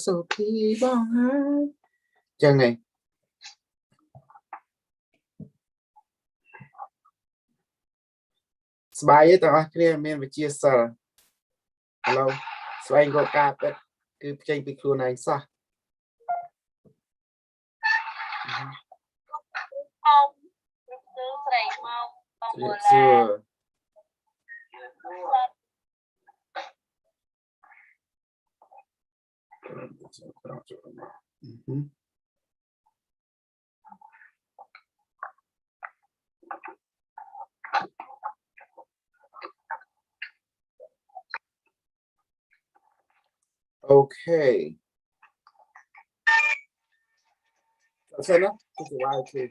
สุขีบ้องฮะจังไงสบายแต่ว่าเครียดเมียนไปเชียร์สร์เราสวายกกาเป็ดคือใจไปครูนายซะเสือ Okay. That's enough. That's a wild tree.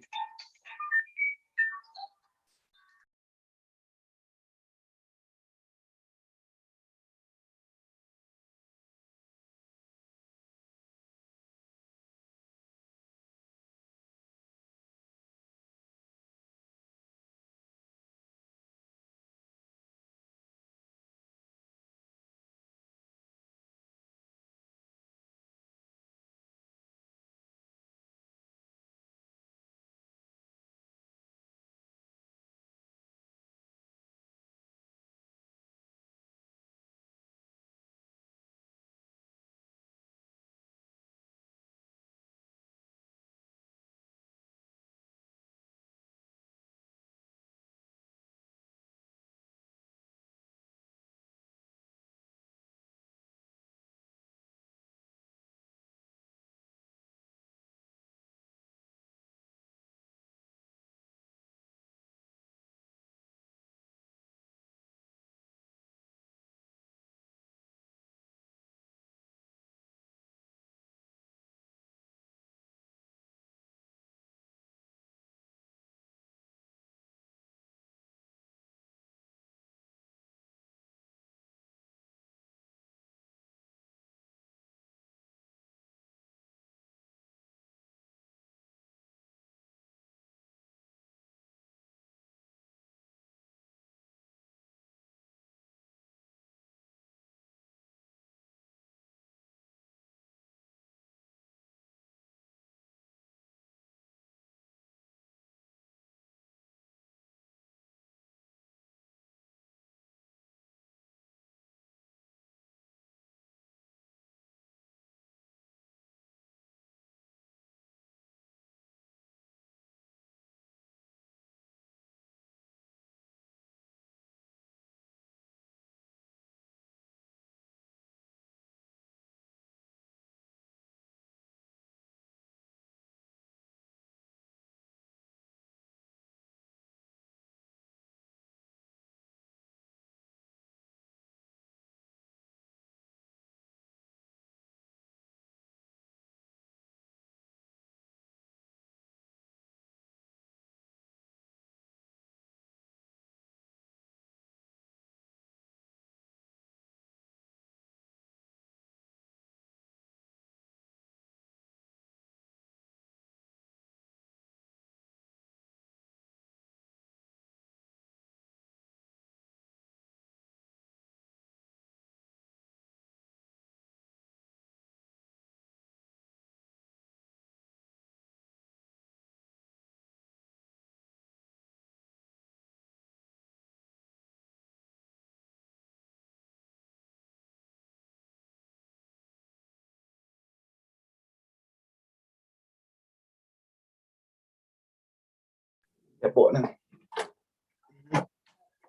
Để bộ này.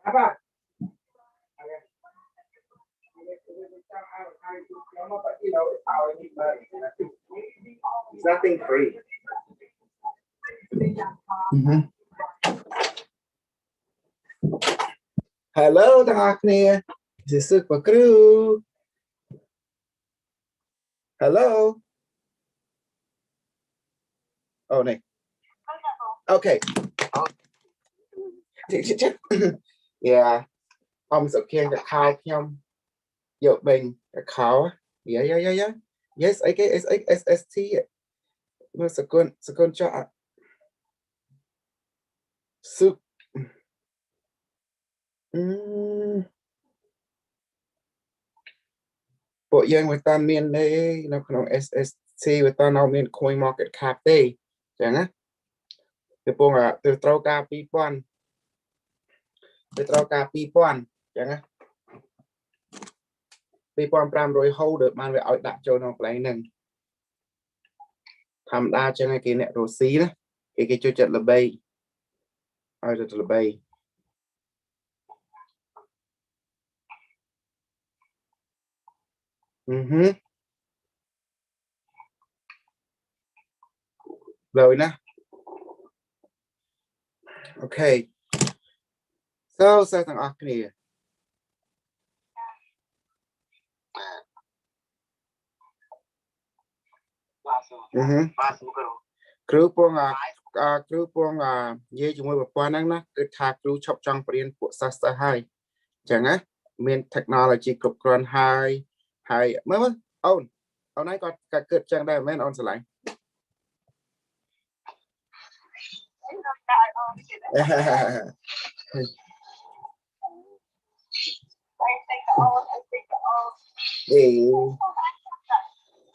Apa? It's nothing free. Hello, thằng Agnia. This is for crew. Hello. Oh, này. Okay. Yeah. Sẽ khen cái khao nhom. Yo bình cái khao. Yeah. Yes, I get SST. Nó sẽ con cho soup. bộ dân với ta miền đây nó còn SSC với ta nó miền coin market cap đây chẳng á từ buông à từ trâu ca pi pon từ trâu ca pi pon chẳng á pi pon pram rồi hold được mang về ở đặt cho nó lại nâng tham đa cho ngay cái nẹt đồ xí đó cái cho trận là bay ai là bay rồi nè ok so sao thằng ác này cứ buông dây chúng tôi qua năng nè cứ thạc cứ chọc trong biển của sasta hai chẳng á miền technology cục còn hai mới ông này có cả cất trang đây men on lại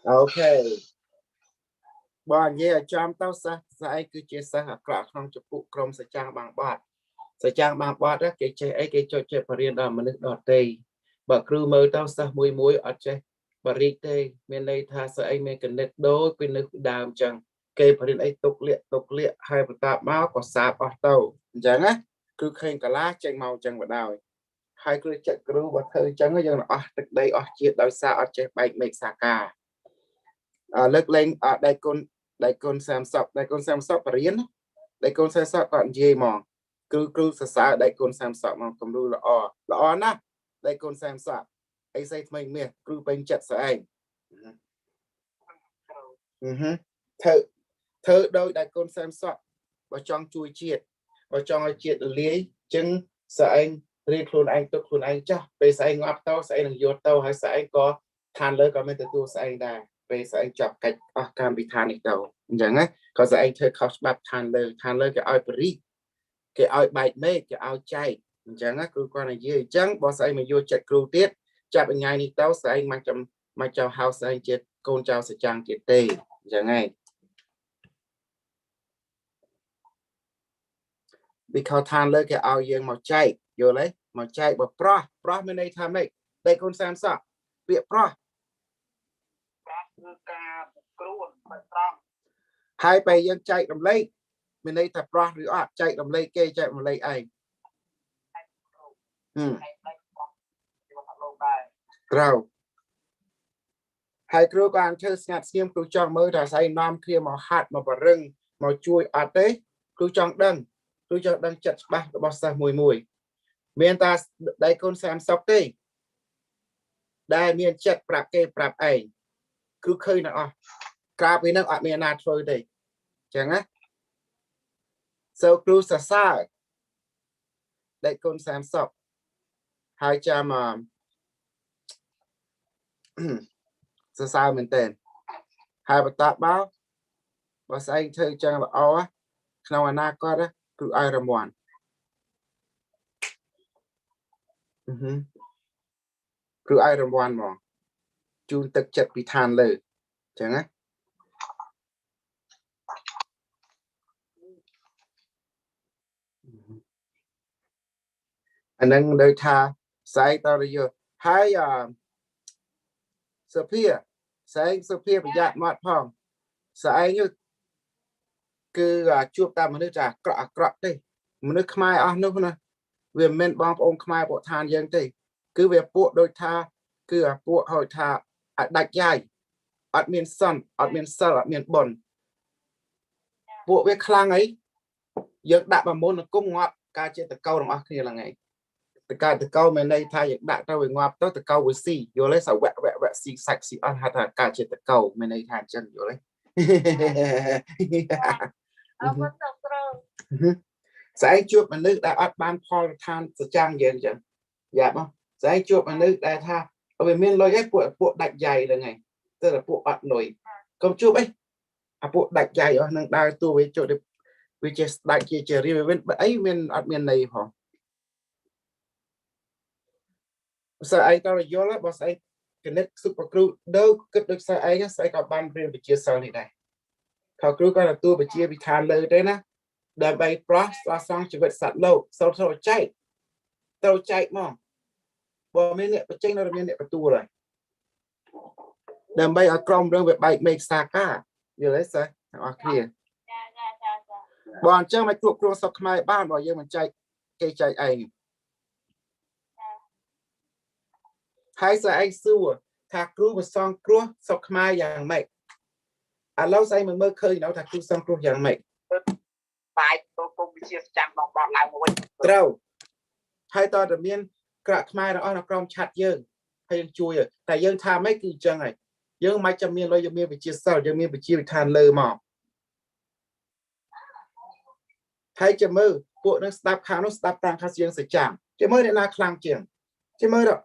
ok bọn gì trong tao sai cứ chia sẻ học cả không chụp cụ krom sẽ trang bằng bọt đó cái chơi ấy cái cho chơi riêng đó mà nước đọt tây bà crew mơ tao sa muối ở chơi bà riêng tây bên đây tha sẽ anh mình cần net đôi bên nước đàm chẳng kê riêng ấy tục liệt hai bữa tạm máu có sạp ở tàu chẳng á cứ khen cả lá tranh màu chẳng vào đào hai cứ chạy crew và thời chẳng ở dân ở đây ở chia đôi xa ở chơi bay mệt xa cả lực lên ở đây con xem sọc riêng đây con xem sọc còn gì mà cứ xã đây con xem sọc mà không đủ là na đây con xem sọc ấy xây mình miền cứ bên chặt sợ anh thơ đôi đây con xem sọc và trong chui chiết và trong chiết lý chứng sợ anh riêng luôn anh tức luôn anh chắc về sẽ anh ngọc tao sẽ là vô tao hay sẽ anh có than lớn có mấy từ tu sẽ anh đà về sẽ anh chọc cách cam bị than này đâu chẳng á có sẽ anh chơi khóc bắp than lớn cái ai b리 cái ai bài mê cái ai chạy chẳng á cứ quan này gì chẳng bỏ sẽ mà vô chạy cứu tiết chạp ngày này tao sẽ anh mang cho house anh chết con cháu sẽ trang chết tê chẳng ngay vìเขาทานเลยแกเอายังมาใจอยู่เลยมาใจแบบปลาไม่ได้ทำให้ได้คนแซมซับเปียปลาคือการกลัวมันต้องให้ไปยังใจลำเล่ไม่ได้แต่ปลาหรืออ่ะใจลำเล่เกใจลำเล่ไอเราให้ครูการเชิดงัดเสียมครูจองมือแต่ใส่น้ำเคลียร์มาหัดมาบรึงมาช่วยอาเต้ครูจองดังtôi cho đang chặt ba bao xa mùi miền ta đây con xem sóc đi đây miền chặt prap kê prap ấy cứ khơi nào cà với nó miền nào thôi đây chẳng á sau cru xa đây con xem sóc 200xa mình tên hai bát tạ báo và anh chơi chẳng là ó nào na có đó cứ ai rầm hoàn cứ ai rầm hoàn mà chun tật chật bị than lời chẳng á anh đang đời tha sai tao bây giờ hai Sophia sai Sophia bị giặt mặt phòng sai như cứ chuột ta mà nước trà cọ đi mà nước khai nước nè về men bong ông khai bộ than dân thì cứ về bộ đôi tha cứ bộ hồi tha đặt dài ở miền sân ở miền bồn bộ về khang ấy giờ đặt vào môn là cung ngọt ca chơi từ câu đồng kia là ngày từ câu mình đây thay những đặt ra về ngọt tới từ câu với xì vô lấy sầu vẹ xì sạch xì ăn hạt ca chơi từ câu mình đây than chân vô lấy sẽ chuột mà nước đã ăn ban phò than sẽ trang gì chẳng dạ không sẽ chuột mà nước đã tha ở bên miền lôi cái bộ đặt dày là ngày tức là bộ ăn nổi không chuột ấy bộ đặt dày ở năng đai tu với chỗ được vì chỉ đặt chỉ riêng bên ấy miền này hả sợ ai tao là vô đó bảo sai connect super crew đâu kết được sai ấy sai các bạn riêng bị chia sẻ nàyเขาครูก็ตัวไปเชียร์ไปทานเลยได้นะเดินไปปลาซองชีวิตสัตว์โลกโซใจมั้งบ่ไม่เนี่ยไปเจ๊งเราไม่เนี่ยประตูเลยเดินไปเอากล้องเรื่องแบบใบเมกซาก้าอยู่เลยสิโอเคบอลเจ้าไม่กลัวกลัวสักไม่บ้านบ่ยังมันใจใจไอ้ให้ใส่ไอ้สู้ถ้าครูมาซองครัวสักไม่อย่างไม่เราใส่มันเมื่อเคยเนาะถ้าครูซองครัวอย่างไม่ไปตัวคงไปเชียร์จังบอกบอลเราหมดเราให้ตอนเดียนกระไม่เราเอากล้องชัดเยอะให้ยังช่วยแต่ยังทำไม่กี่จังไงยังไม่จำเป็นเรายังมีไปเชียร์เศร้ายังมีไปเชียร์ทานเลยหมอให้จะมือพวกนักสตาร์ข่าวนักสตาร์ต่างเขาเสียงเสียงจะมือในนาคลังเจียงจะมือหรอก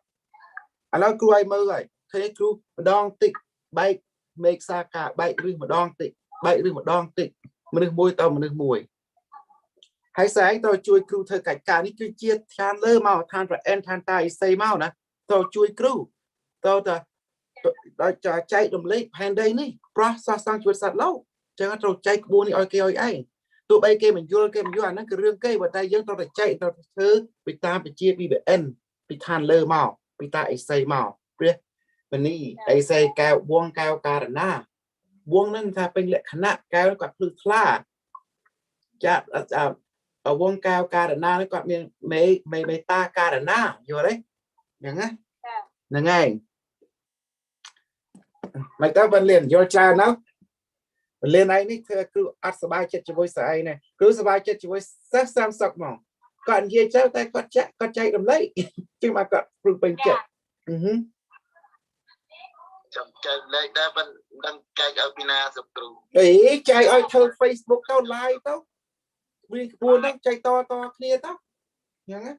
เราครูไอ้มือเลยเคยครูมาดองติดใบเมกซากาใบหรือมาดองติดใบหรือมาดองติดมันนึกมวยต่อมันนึกมวยให้แสงตัวช่วยครูเธอกัดการนี่คือเจียทานเล่มาทานแบบแอนทานตายเซมานะตัวช่วยครูตัวเราจะใจดมเล็กแผ่นใดนี่เพราะสร้างจุดสัตว์เล่าจะงั้นเราใจกบูนี่อ้อยเกยไอ้ตัวใบเกมันยั่วอันนั้นคือเรื่องเกยว่าใจยังเราใจเราเธอไปตามไปเจียบีแบบแอนไปทานเล่มาไปตาไอเซมาเปรี้ยวันนี้ไอเซแก้วบวงแก้วการหน้าบวงนั่นถ้าเป็นเละขณะแก้วกับพลึกคล้าจะวงแก้วการหน้าแล้วก็มีไม่ตาการหน้าอยู่เลยอย่างงั้นยังไงไม่ต้องบรรเลียนโยชาเนาะบรรเลียนไอ้นี่เธอคืออัดสบายเจ็ดจะไว้ใส่เนี่ยคือสบายเจ็ดจะไว้ซักซ้ำสักมองก่อนเยี่ยเจ้าแต่ก็ใจดำเลยจึงมาก็ปรุงเป็นเจ็ดจับใจเลยได้บันดังใจเอาพินาสับตรูใจเอาเธอ Facebook เท่าไลน์เท่าวิ่งปูนตั้งใจต่อเคลียร์เท่าอย่างนั้น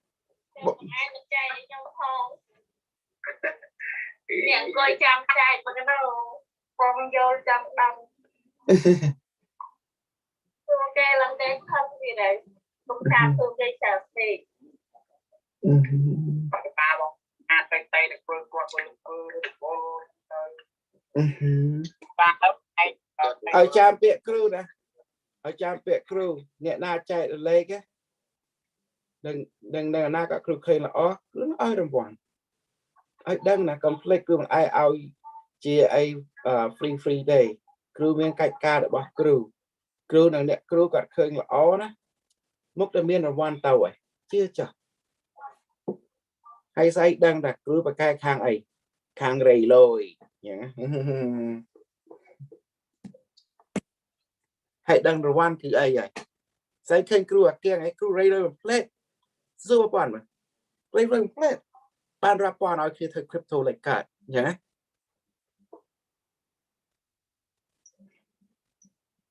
บอกให้มันใจในช่องท้องเนี่ยก็จำใจมันก็ฟองโยจำดำตัวแกลังเด็กทำgì đấyต้องการตัวแกเฉยสิปากตาบอกเตะเนี่ยกลัวปากแล้วเอาจามเปียกครูนะเอาจามเปียกครูเนี่ยน่าใจเลยแกดังน่าก็ครูเคยละอ๋อครูน้อยรำวันไอ้ดังนะคอมเพล็กซ์คือมันไอเอาเจียไอฟรีเดย์ครูเมียนไก่กาดบอกครูนั่นเนี่ยครูก็เคยละอ๋อนะมุกจะเมียนรำวันเต่าไอ้เชื่อจ้ะให้ใส่ดังแต่ครูไปใกล้ข้างไอ้ข้างเรย์เลยอย่างนี้ให้ดังรางวัลคือไอ้ใหญ่ใส่เครื่องครูเกียงไอ้ครูเรย์เลยเพลทสู้ป่านมันเรย์เพลทปานรับป่านเอาคือเธอคริปโตเลยกัดอย่างนี้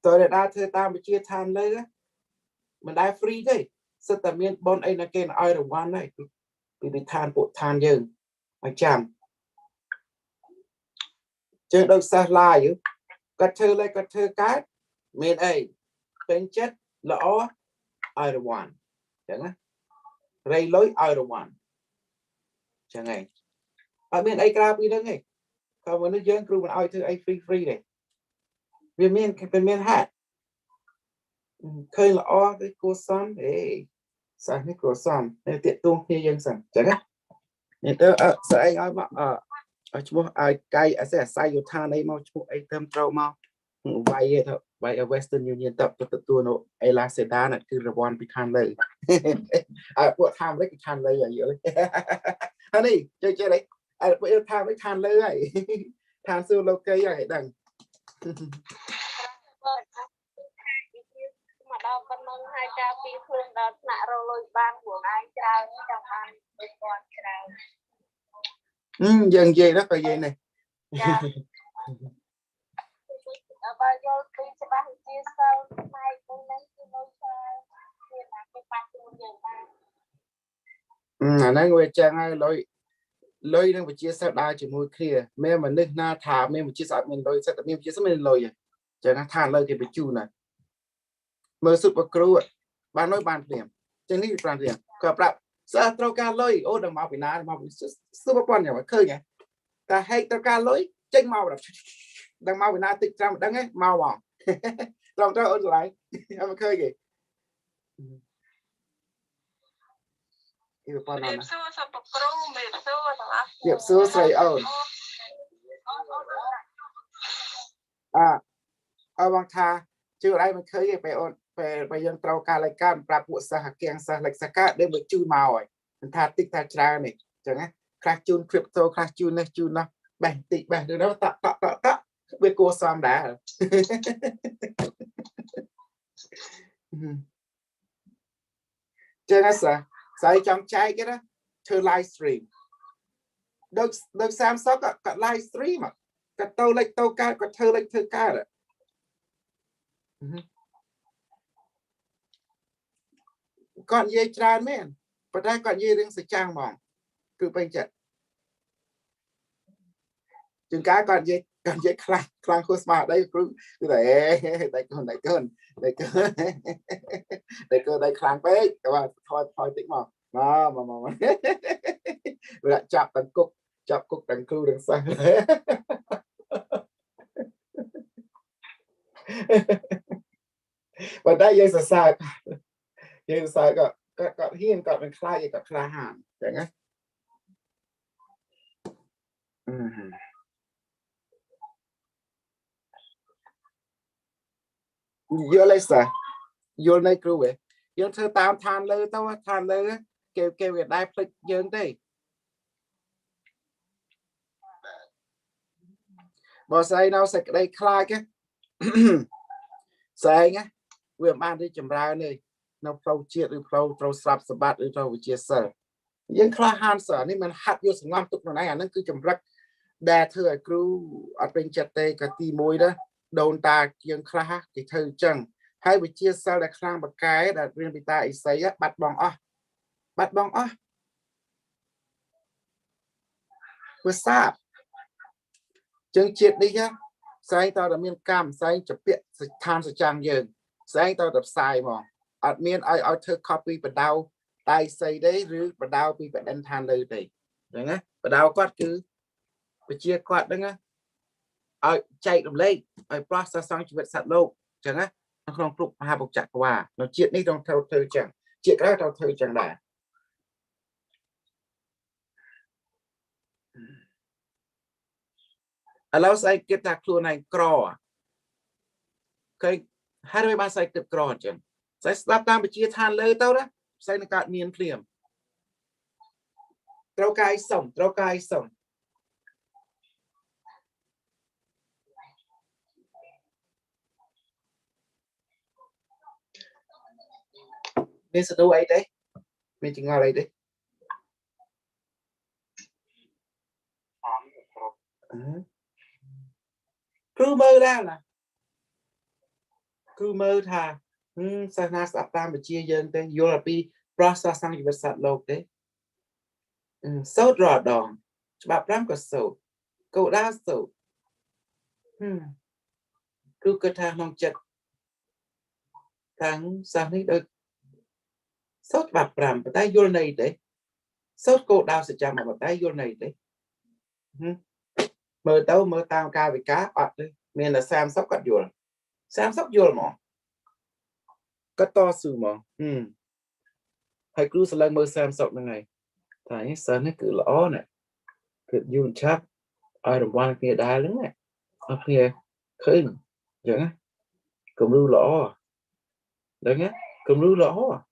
ตัวเด็ดเธอตามไปเชียร์ทานเลยนะมันได้ฟรีด้วยสตาร์เมียนบอลไอ้นักเกนไอ้รางวัลได้ไปทานปวดทานเยอะมาจำเจอโดยซาลาอยู่กัดเธอเลยกัดเธอกัดเมนไอเป็นเจ็ดละอ้อไอร์วันอย่างนั้นไรลอยไอร์วันจังไงเมนไอกราบอีนั่งไงเขาวันนี้เยอะครูมันเอาเธอไอฟรีเลยเวียนเมนเป็นเมนฮัทเคยละอ้อได้กูซ้ำสั่งให้กูซ้ำในเตะตุ้งที่ยังสั่งจังไงเนี่ยเธอใส่เอามาชั่วโมงไอไก่ใส่อยู่ทางในมาชั่วโมงไอเติมเต้ามาไว้เถอะไว้เวสเทิร์นยูเนียนตัวโนไอลาเซดาน่ะคือระวันไปทานเลยพวกทานได้ไปทานเลยอย่างเยอะเลยอันนี้เจ๊เลยพวกทานไม่ทานเลยทานซื้อโลเกย์อย่างดังมาดาวกันนนให้เจ้าปีเพื่อนดัดหน้าเราเลยบ้านหัวไอ้เจ้าจังมันเป็นก่อนเจ้ายังเย่แล้วก็เย่เนี่ยบางอย่างเป็นฉบับที่เศร้าไม่ตรงนั้นที่ไม่ใช่ที่หนักเป็นปัจจุบันอย่างนั้นนั่งเวจังไงเลยนั่งไปเชียร์สัตว์ได้จมูกเคลียร์แม่มันนึกหน้าถามแม่มันเชียร์สัตว์มันเลยสัตว์แต่แม่เชียร์สัตว์มันเลยจะน่าทานเลยที่ไปจูน่ะเมื่อสุดประกรูดบ้านน้อยบ้านเปลี่ยนจังนี่บ้านเปลี่ยนก็ปรับสัตว์ตระการเลยโอ้ดังมาไปนานมาไปซื้อมาป้อนอย่างว่าเคยไง ta hay tao ca lối tranh màu đang mau Việt Nam tịch ra đang ấy màu mỏng lòng cho ơn lại em khơi gì điệp xưa sợi ơn bằng tha chưa đây mình khơi về ơn về dân trâu ca lại cam pra bộ sa kieng sa lệch sa cá để mình chui màu rồi mình tha tích tha tra này chẳng á khai chun crypto khai chun này chun nó bèn tị bèn từ đó tạ biết cô xóm đá trên á sao trong trái cái đó thơ livestream được xem sót cả livestream mà cả tàu lệch tàu ca cả thơ lệch thơ ca rồi còn dây tràn men và đây còn dây riêng sự trang mỏng cứ bên trận chừng cá còn dây clang khô smart đây cứ để đây clang bé các bạn thôi tích mỏng mà lại chọc cục đằng cưu đằng xa và đây dây xa dây xa có hiên cóเป็นคลายกับคลาหานอย่างงี้vô lấy sao vô lấy cứu vậy vô thơ tam than lơ tao than lơ kêu Việt Nam phịch dương đây bỏ say nào sạch đây khai cái say nhá vừa mang đi chầm ra này nó phâu chia được phâu sập sập bát được phâu chia sẻ nhưng khai han sởนี่มันหัดอยู่สงามตุกหน่อยนั่นคือจำรักแดดเธอครูอัดเป็นจัดเตะกับตีมวยนะโดนตายังคลาที่เธอจังให้ไปเชียร์ซาและคลางปากกายแต่เรียนไปตาอีไซยะบัดบองเพื่อทราบจึงเจ็ดนี่ครับใส่ตาแต่เมียนกล้ามใส่จะเปียทานสจางเยินใส่ตาแต่ทรายมองอัดเมียนเอาเธอ copy ไปดาวตายใส่ได้หรือไปดาวไปดันทานเลยได้อย่างงี้ไปดาวก็คือไปเชียร์ก็ได้ไงเอาใจลงเลยเอา process สร้างชีวิตสัตว์โลกจังนะnó không phục hai bậc chặt qua nó chuyện đi trong theo thời chẳng chuyện đó theo thời chẳng đã lâu sai kết thúc luôn này cro cái 23 sai kết cro chẳng sai start tam bị chia than lơ tao đó sai nó cạn miền phèm trâu cay sống nên sẽ đâu ấy đấy mình chỉ ngồi đây đấy cứ mơ ra là cứ mơ thà sao na sắp tam bị chia dân thế vô là pi process sang chỉ vật sạt lột đấy sốt rõ đòn bạp lắm có sầu cậu đa sầu cứ cơ thang mong chật tháng sang đấy được sốt bạp làm tay vô này đấy sốt cô đau sẽ chạm vào tay vô này đấy mơ tao cao với cá ọt đấy nên là xem sóc cắt vô mà cắt to sự mà hay cứ sẽ lên mơ xem sọc này thấy sơn nó cứ lõ này cứ dùng chắc ai đồng quan kia đá lớn này ở kia khơi vậy á cùng lưu lõ đấy nhé cùng lưu lõ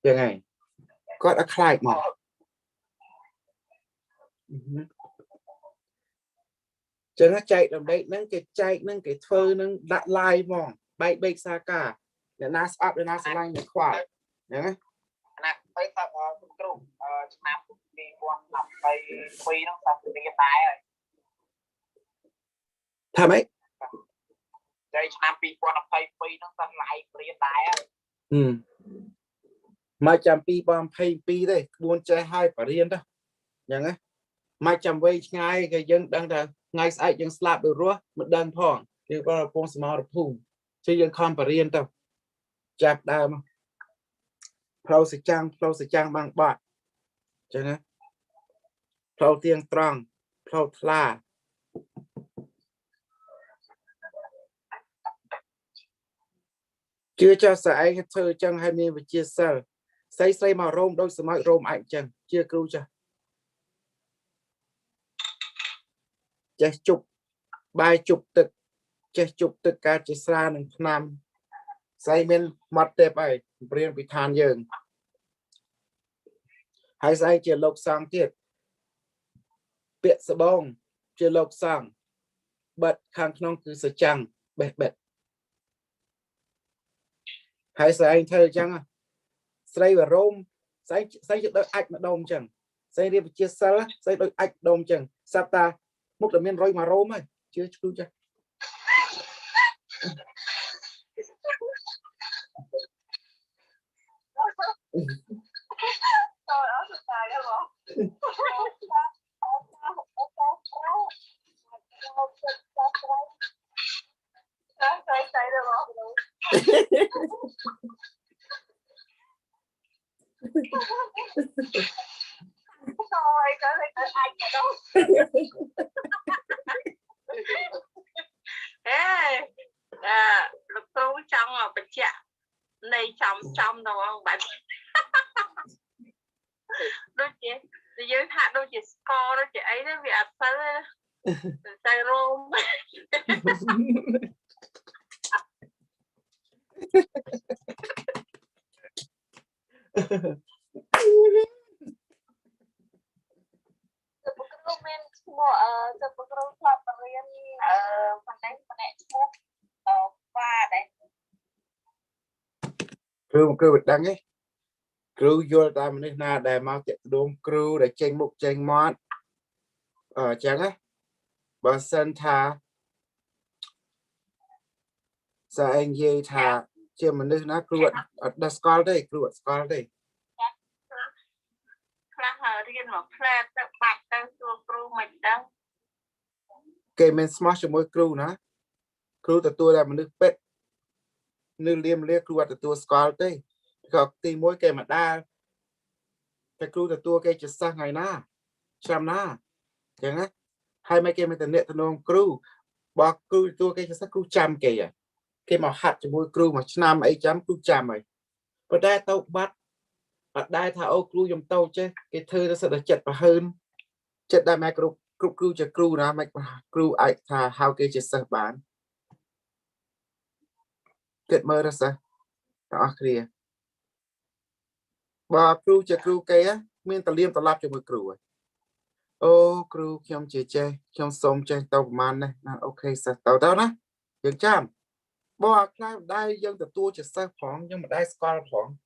vậy này có đã khai mà cho nó chạy đồng đấy nâng cái chạy nâng cái thơ nâng đã lai mòn bay xa cả để nas up để nas line để khỏa nhé nè tới tập trụ năm đi quan lập bay phi nó tập đi cái tay rồi tham ấy đây năm đi quan lập bay phi nó tập lại đi cái tay rồi mà chăm pi bom pi đây buôn chơi hai phải riêng đó nhá mà chăm vay ngay cái dân đang là ngay sai dân slap được rồi một đơn thòng thì có phong small phun chứ dân không phải riêng đâu chặt đào mà phao sẽ trang bằng bọt cho nên phao tiền tròn plot la chưa cho sợ anh thơ chân hay miên và chia sẻ xây mà rôm đôi sự mãi rôm ảnh chân chưa cứu cho chết chụp bài chụp tực chết chụp tực cả chết xa nâng năm xây men mặt đẹp ấy riêng bị than dường hay xây chỉ lộc sang tiết biệt sờ bông chỉ lộc sang bật khang nông cứ sờ chăng bệt bệt hay xây anh thơ chăng à xây và rôm xây cho đôi ạch mà đông chẳng xây đi chia sẻ xây đôi ạch đông chẳng sao ta một là miền rồi mà rôm ấy chưa chú chưa lực tôi trong mà bật chạm này trong đâu không bạn đôi chị thì giới hạn đôi chị score đôi chị ấy đó vì áp tay rôm crew bật đăng ấy crew vô ta mình na để mau chạy đồn crew để tranh mục tranh mót chẳng á bà sân thà sa anh dây thà chưa mình nước nó crew ở đất score đây crew ở score đây riêng một plan tự bạc tăng xuống crew mình đâu cái mình smash cho mỗi crew nó crew từ tôi là mình nước pet nước liêm liếc crew từ tôi score đây còn tìm mỗi cái mà đa cái crew từ tôi cái chỉ sang ngày na trăm na chẳng á hai mấy cái mình tình từ nông crew bỏ crew tôi cái chỉ sang crew trăm kìa cái mà hạt cho mỗi crew mà năm ấy chấm crew trăm rồi và đa tàu bắt và đa thảo crew dùng tàu chứ cái thư nó sẽ được chật và hơn chật đa mấy crew cho crew đó mấy crew ai thà how cái chỉ sang bán kết mơ ra sao đó kia và crew cho crew cái á miền tây liêm tây lạp cho mỗi crew rồi ô crew trong chỉ chơi trong sông chơi tàu man này ok sao tàu đó nè dừng chạm bỏ cái đây dân từ tua chỉ sang phóng nhưng mà đây score phóng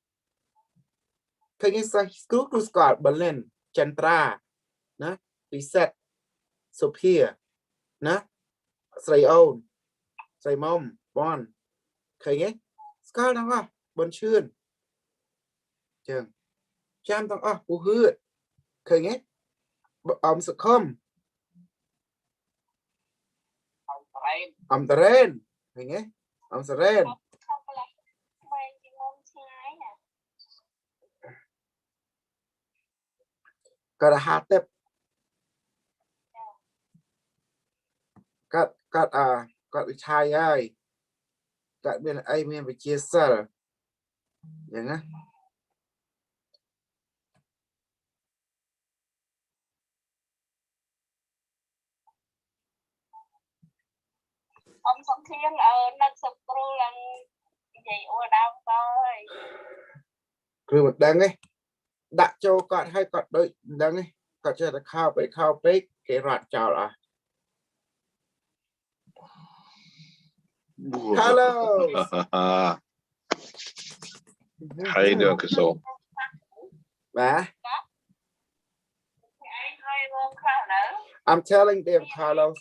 khi nghe sang crew score Berlin Chantra nè reset Sophia nè Srayon Mom Bon khi nghe score đâu à bon chươn chừng chạm tao à bù hư khi nghe sự không ông terrain thì nghe ông terrain có là hạt tép có chai ai có bên ai mình phải chia sẻ vậy á ông Song Thiên ở nâng sụp crew là gì ủa đâu coi crew một đăng ấy đặt cho con hay con đôi đăng ấy con cho nóเข้าไปcái rạt chào là hello How you doing, Kasol? I'm telling them, Carlos,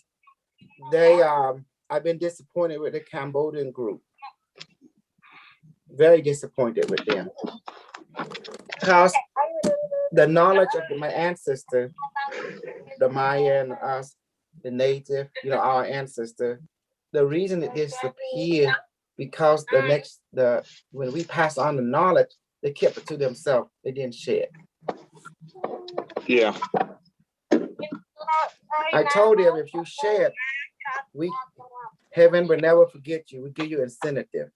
I've been disappointed with the Cambodian group. Very disappointed with them. Because the knowledge of my ancestor, the Mayan, us, the native, our ancestor, the reason that they disappeared because when we pass on the knowledge, they kept it to themselves. They didn't share it. Yeah. I told him if you share it, heaven will never forget you. We give you incentive.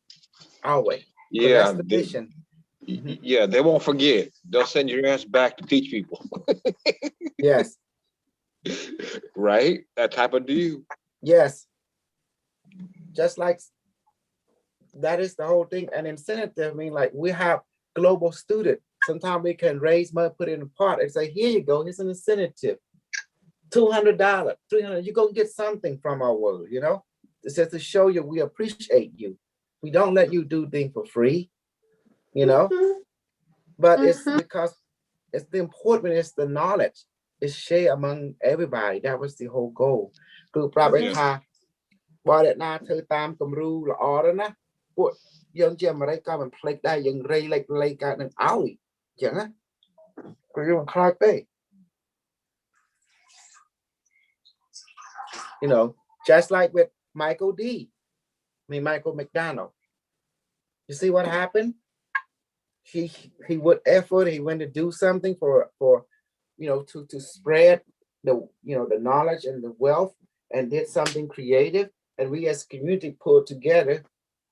Always. Yeah, That's the mission. Yeah, they won't forget. They'll send your ass back to teach people. Yes. Right? That type of deal. Yes. Just like that is the whole thing. An incentive, I mean, like we have global student. Sometimes we can raise money, put it in a pot and say, here you go, here's an incentive. $200, $300, you're gonna get something from our world, you know? It's just to show you we appreciate you. We don't let you do things for free, you know? But it's because it's the important is the knowledge. It's shared among everybody. That was the whole goal. Cứ probably bỏ điện na thơ tam cầm ru là đó nè. Bộ dân chìm mà đây có mình play đây dân rây lây cả nâng áo chẳng á. Cứ dân khai bê. You know, just like with Michael D. I mean, Michael McDonald. You see what happened? He would effort. He went to do something for you know to spread the the knowledge and the wealth and did something creative. And we as a community pulled together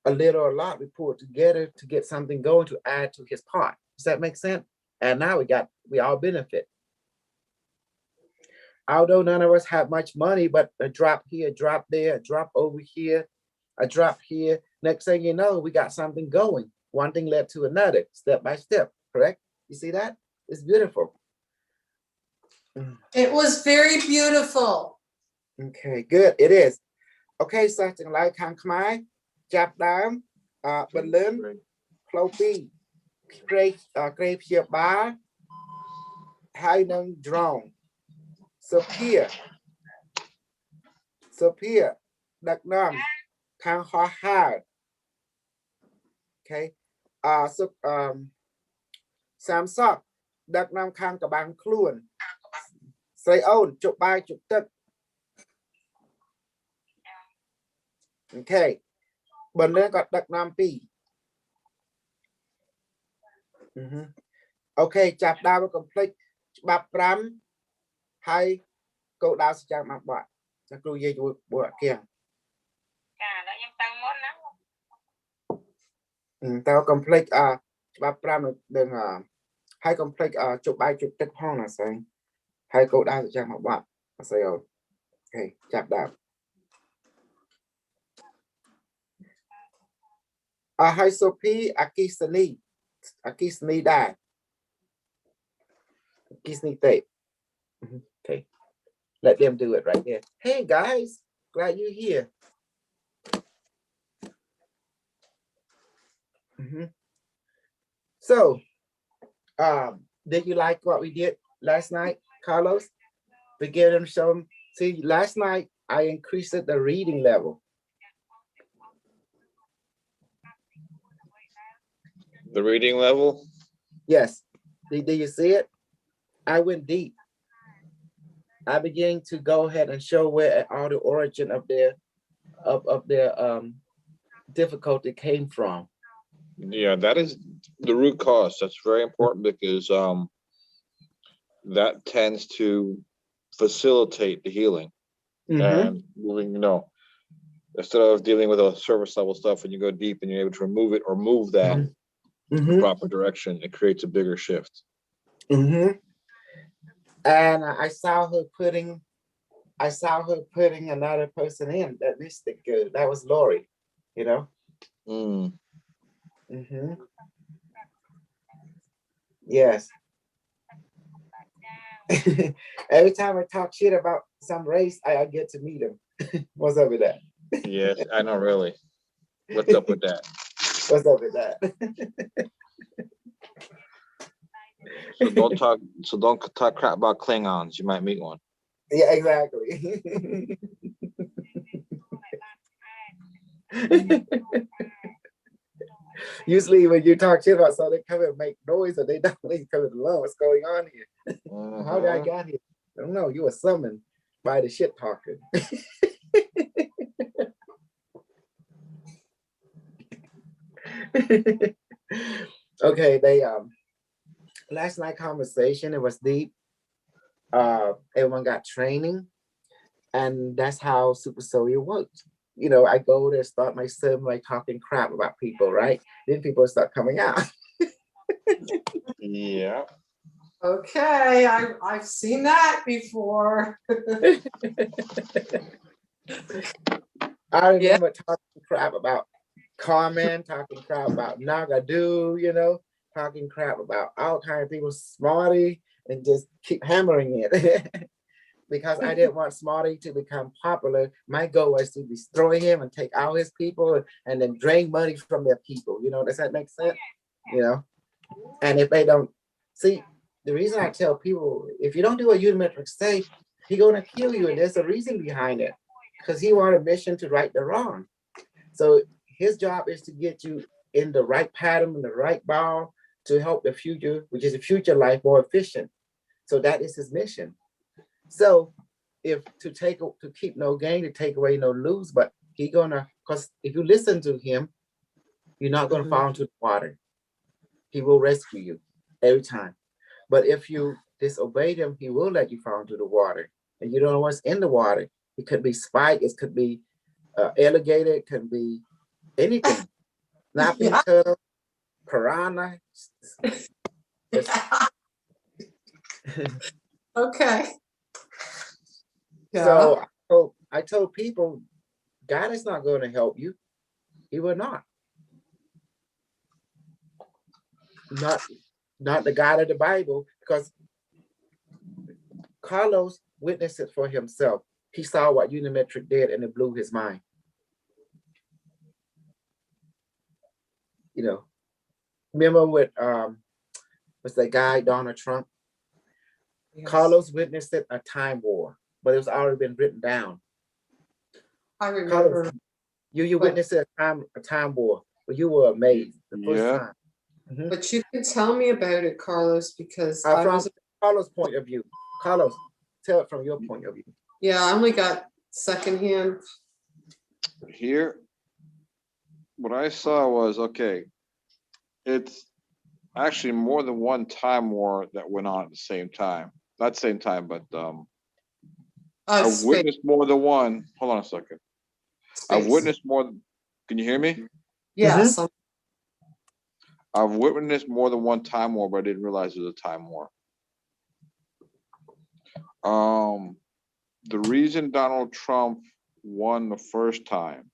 a little or a lot. We pulled together to get something going to add to his part. Does that make sense? And now we all benefit. Although none of us have much money, but a drop here, a drop there, a drop over here, a drop here. Next thing you know, we got something going. One thing led to another, step by step, correct? You see that? It's beautiful. It was very beautiful. Okay, good. It is. Okay, something like Hang Khmer, Jap Dam, Berlin, Plopi, Grape here bar, High Nung Drone. Sophia, Duck Nam, Kang Ho Hard. Okay. Samsung, Duck Nam Kang Kabang Kluan. Say own, chụp bài chụp tức. Okay. Bên lên có Duck Nam Pi. Okay, chạp đào complete. Bạp Ram, hay cậu đào sẽ chẳng mặc bạn. Chắc lưu dây bộ kia. Tao complete bạp Ram đừng hay complete chụp bài chụp tức hoang là sao? Hay cậu đào sẽ chẳng mặc bạn. Say own. Okay, chạp đào. Hi Sophie, Akisani died. Akisani tape. Okay, let them do it right there. Hey guys, glad you're here. So, did you like what we did last night, Carlos? We gave them some. See, last night I increased the reading level. The reading level? Yes. Did you see it? I went deep. I began to go ahead and show where all the origin of their difficulty came from. Yeah, that is the root cause. That's very important because that tends to facilitate the healing. And moving, instead of dealing with a surface level stuff and you go deep and you're able to remove it or move that in the proper direction, it creates a bigger shift. And I saw her putting another person in that mystic good. That was Lori, you know. Yes. Every time I talk shit about some race, I get to meet him. What's up with that? Yes, I know, really. What's up with that? What's up with that? So don't talk crap about Klingons. You might meet one. Yeah, exactly. Usually when you talk shit about something, they come and make noise, or they don't come and learn what's going on here. How did I get here? I don't know. You were summoned by the shit talker. Okay, they last night conversation, it was deep. everyone got training, and that's how Super Soldier worked. You know, I go there, start my sermon, like talking crap about people, right? Then people start coming out. Yeah. Okay, I've seen that before. I remember talking crap about Carmen, talking crap about Nagadu, you know, talking crap about all kinds of people, Smarty, and just keep hammering it. Because I didn't want Smarty to become popular. My goal was to destroy him and take out his people and then drain money from their people. You know, does that make sense? You know, and if they don't see, the reason I tell people, if you don't do what Unimetrix say, he's gonna kill you, and there's a reason behind it, because he wanted a mission to right the wrong. So his job is to get you in the right pattern, in the right ball, to help the future, which is a future life, more efficient. So that is his mission. So if to keep no gain, to take away no lose, but he gonna, because if you listen to him, you're not gonna fall into the water. He will rescue you every time. But if you disobey him, he will let you fall into the water, and you don't know what's in the water. It could be spike, it could be alligator, it could be anything. Snapping turtle, piranha. Okay. So I told people, God is not going to help you. He will not. Not the God of the Bible, because Carlos witnessed it for himself. He saw what Unimetrix did, and it blew his mind. You know, remember with what's that guy, Donald Trump? Yes. Carlos witnessed it, a time war, but it was already been written down. I remember. Carlos, you witnessed a time war, but you were amazed the first time. Mm-hmm. But you can tell me about it, Carlos, because from Carlos' point of view. Carlos, tell it from your point of view. Yeah, I only got secondhand. Here, what I saw was, okay, it's actually more than one time war that went on at the same time. Not same time, but I've witnessed more than one. Hold on a second. I've witnessed more. Can you hear me? Yes. Mm-hmm. I've witnessed more than one time war, but I didn't realize it was a time war. The reason Donald Trump won the first time,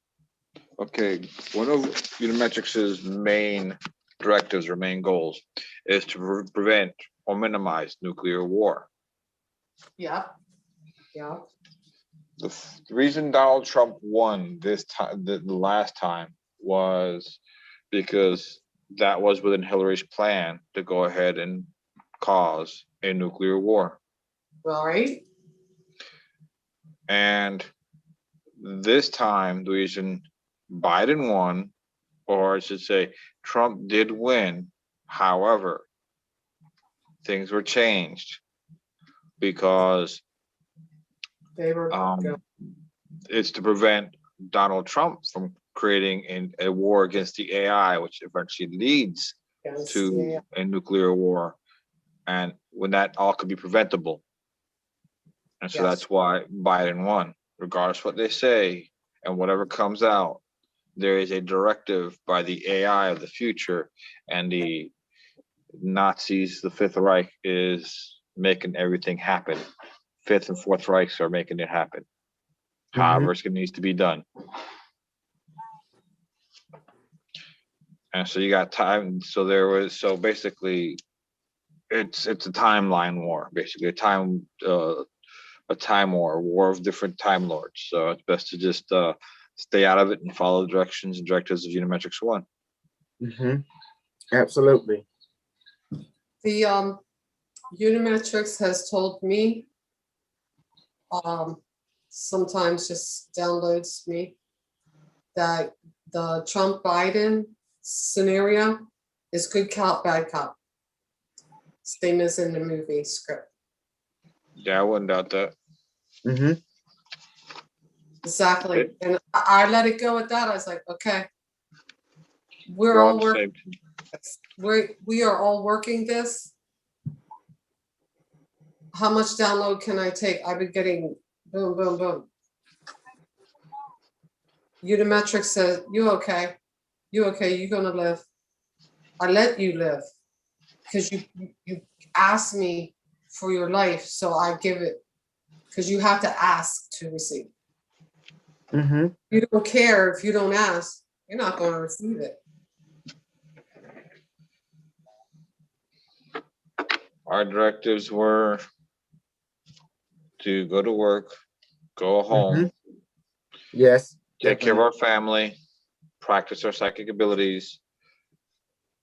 okay, one of Unimetrix's main directives or main goals is to prevent or minimize nuclear war. Yeah. Yeah. The reason Donald Trump won this time, the last time, was because that was within Hillary's plan to go ahead and cause a nuclear war. All right. And this time, the reason Biden won, or I should say Trump did win, however, things were changed because they were it's to prevent Donald Trump from creating a war against the AI, which eventually leads to a nuclear war, and when that all could be preventable. And so that's why Biden won, regardless of what they say and whatever comes out. There is a directive by the AI of the future, and the Nazis, the Fifth Reich, is making everything happen. Fifth and Fourth Reichs are making it happen. However, it needs to be done. And so you got time. So basically, it's a timeline war, basically a time war, a war of different time lords. So it's best to just stay out of it and follow the directions and directives of Unimetrix1. Absolutely. The Unimetrix has told me, sometimes just downloads me, that the Trump-Biden scenario is good cop, bad cop. Same as in the movie script. Yeah, I wouldn't doubt that. Exactly. And I let it go at that. I was like, okay, we are all working this How much download can I take? I've been getting boom, boom, boom. Unimetrix says, you okay? You okay? You're gonna live. I let you live because you asked me for your life, so I give it because you have to ask to receive. You don't care if you don't ask, you're not going to receive it. Our directives were to go to work, go home, Yes. take care of our family, practice our psychic abilities,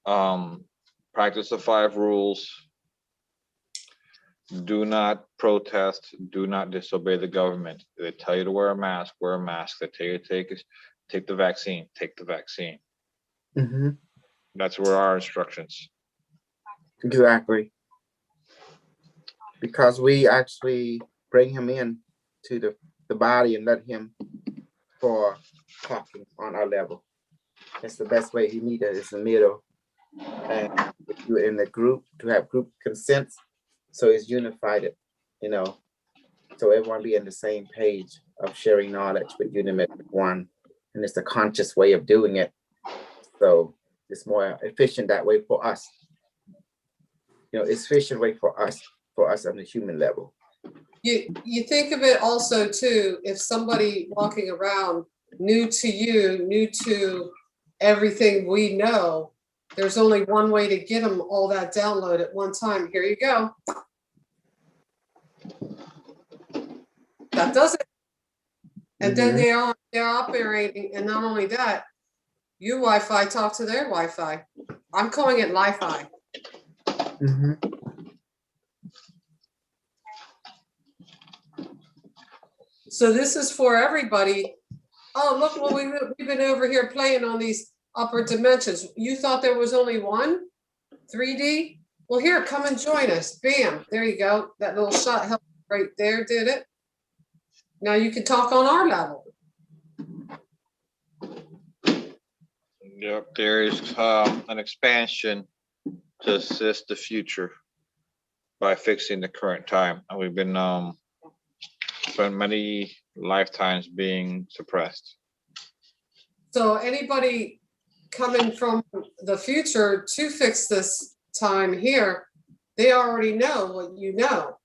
practice the 5 rules. Do not protest, do not disobey the government. They tell you to wear a mask, wear a mask. They tell you to take the vaccine, take the vaccine. That's where our instructions. Exactly. Because we actually bring him in to the body and let him for talking on our level. That's the best way he meet us in the middle. And if you're in the group, to have group consent, so it's unified, you know, so everyone be on the same page of sharing knowledge with Unimetrix1. And it's a conscious way of doing it. So it's more efficient that way for us. You know, it's efficient way for us on the human level. You think of it also too, if somebody walking around new to you, new to everything we know, there's only one way to get them all that download at one time. Here you go. That does it. And then they're operating, and not only that, your Wi-Fi talk to their Wi-Fi. I'm calling it Li-Fi. So this is for everybody. Oh, look what we've been over here playing on these upper dimensions. You thought there was only one 3D? Well, here, come and join us. Bam, there you go. That little shot helped right there, did it? Now you can talk on our level. Yep, there is an expansion to assist the future by fixing the current time. And we've been spent many lifetimes being suppressed. So anybody coming from the future to fix this time here, they already know what you know.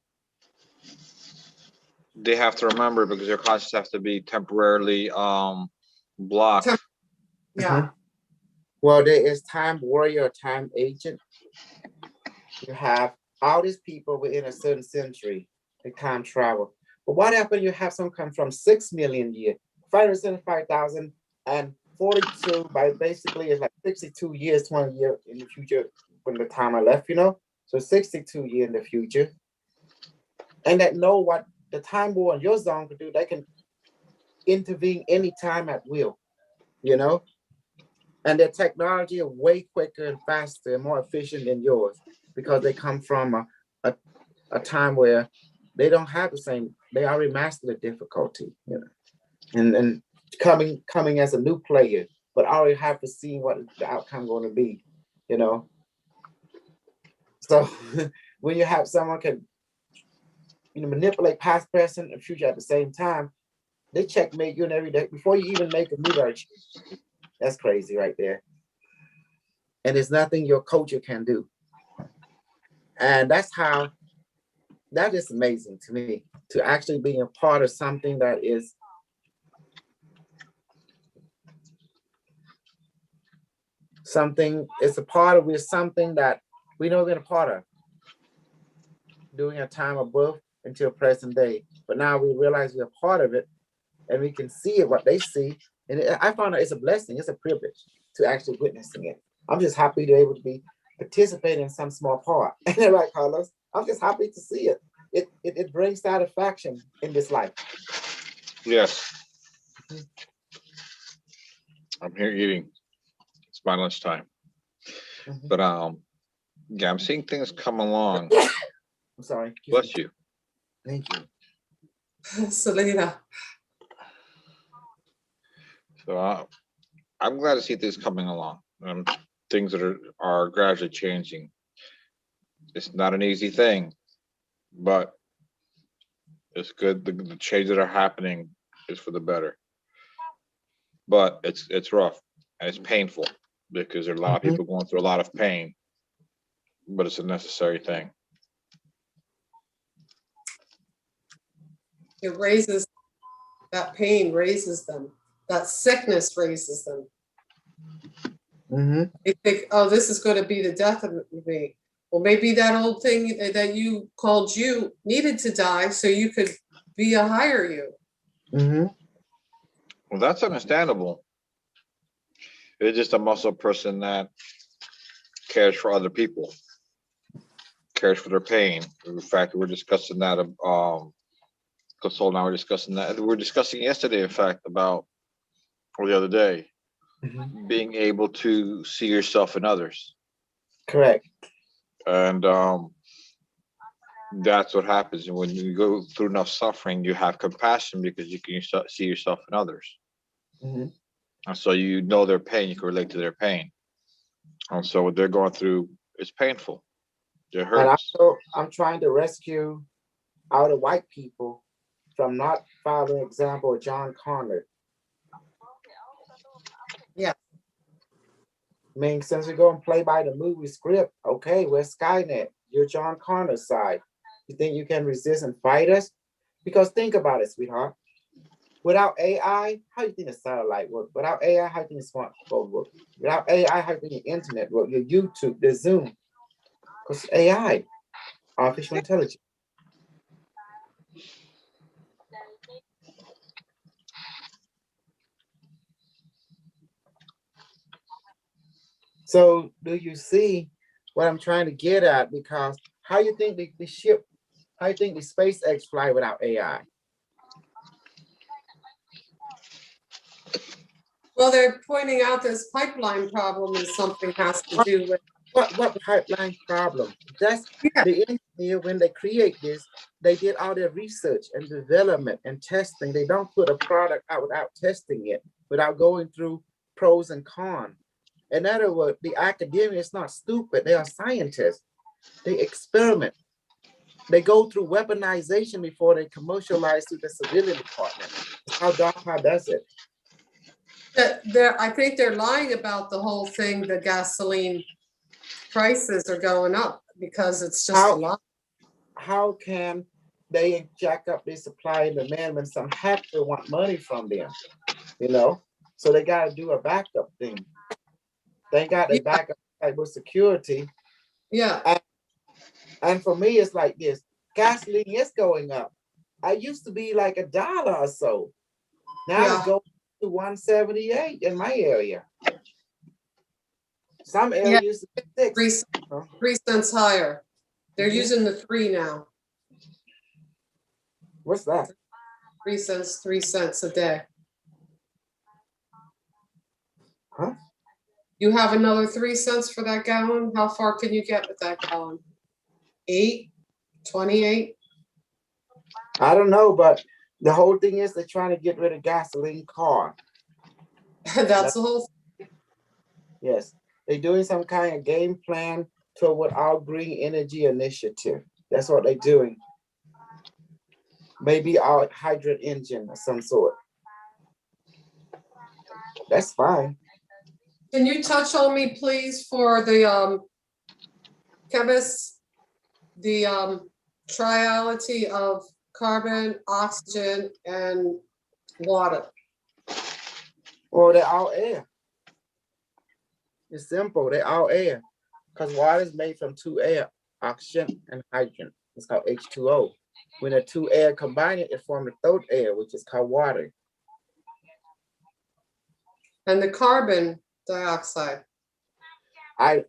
They have to remember because their conscious has to be temporarily blocked. Yeah. Well, there is time warrior, time agent. You have all these people within a certain century, they time travel. But what happened? You have some come from 6 million years, 575,000 and 42 by basically it's like 62 years, 20 years in the future when the time I left, you know? So 62 years in the future. And that know what the time war in your zone can do, they can intervene anytime at will, you know? And their technology is way quicker and faster and more efficient than yours because they come from a time where they don't have the same, they already mastered the difficulty, you know, and coming as a new player, but already have to see what the outcome going to be, you know. So when you have someone can, you know, manipulate past, present, and future at the same time, they checkmate you and every day before you even make a move. That's crazy right there. And there's nothing your culture can do. And that's how, that is amazing to me, to actually be a part of something that is something, it's a part of, we're something that we know we're a part of during a time of birth until present day. But now we realize we're a part of it and we can see it, what they see. And I found out it's a blessing, it's a privilege to actually witnessing it. I'm just happy to be able to be participating in some small part. And they're right, Carlos, I'm just happy to see it. It brings satisfaction in this life. Yes. I'm here eating. It's my lunchtime. But yeah, I'm seeing things come along. I'm sorry. Bless you. Thank you. Selena. So I'm glad to see things coming along. Things that are gradually changing. It's not an easy thing. but it's good. The changes that are happening is for the better, but it's rough and it's painful because there are a lot of people going through a lot of pain, but it's a necessary thing. It raises, that pain raises them. That sickness raises them. They think, oh, this is going to be the death of me. Well, maybe that old thing that you called you needed to die so you could be a higher you. Well, that's understandable. It's just a muscle person that cares for other people, cares for their pain. In fact, we're discussing that. Console and I were discussing that. We were discussing yesterday, in fact, about, or the other day, being able to see yourself in others. Correct. And that's what happens. And when you go through enough suffering, you have compassion because you can see yourself in others. And so you know their pain, you can relate to their pain. And so what they're going through is painful. It hurts. And I'm trying to rescue all the white people from not following example of John Connor. Yeah. I mean, since we go and play by the movie script, okay, we're Skynet. You're John Connor's side. You think you can resist and fight us? Because think about it, sweetheart. Without AI, how do you think the satellite work? Without AI, how do you think the smartphone work? Without AI, how do you think the internet work? Your YouTube, the Zoom. Because AI, artificial intelligence. So do you see what I'm trying to get at? Because how you think the ship, how you think the SpaceX fly without AI? Well, they're pointing out this pipeline problem is something has to do with what pipeline problem? That's the engineer, when they create this, they did all their research and development and testing. They don't put a product out without testing it, without going through pros and cons. In other words, the academia is not stupid. They are scientists. They experiment. They go through weaponization before they commercialize to the civilian department. How DARPA does it. I think they're lying about the whole thing. The gasoline prices are going up because it's just a lot. How can they jack up their supply and demand when some hacker want money from them? You know, so they got to do a backup thing. They got the backup type of security. Yeah. And for me, it's like this. Gasoline is going up. I used to be like $1 or so. Now it's going to 178 in my area. Some areas 6. 3 cents higher. They're using the 3 now. What's that? 3 cents a day. Huh? You have another 3 cents for that gallon? How far can you get with that gallon? 8? 28? I don't know, but the whole thing is they're trying to get rid of gasoline car. That's the whole thing. Yes. They're doing some kind of game plan toward our green energy initiative. That's what they're doing. Maybe our hydrogen engine of some sort. That's fine. Can you touch on me, please, for the chemists, the triality of carbon, oxygen, and water? Well, they're all air. It's simple. They're all air. Because water is made from 2 air, oxygen and hydrogen. It's called H2O. When the 2 air combine it forms the 3rd air, which is called water. And the carbon dioxide. That's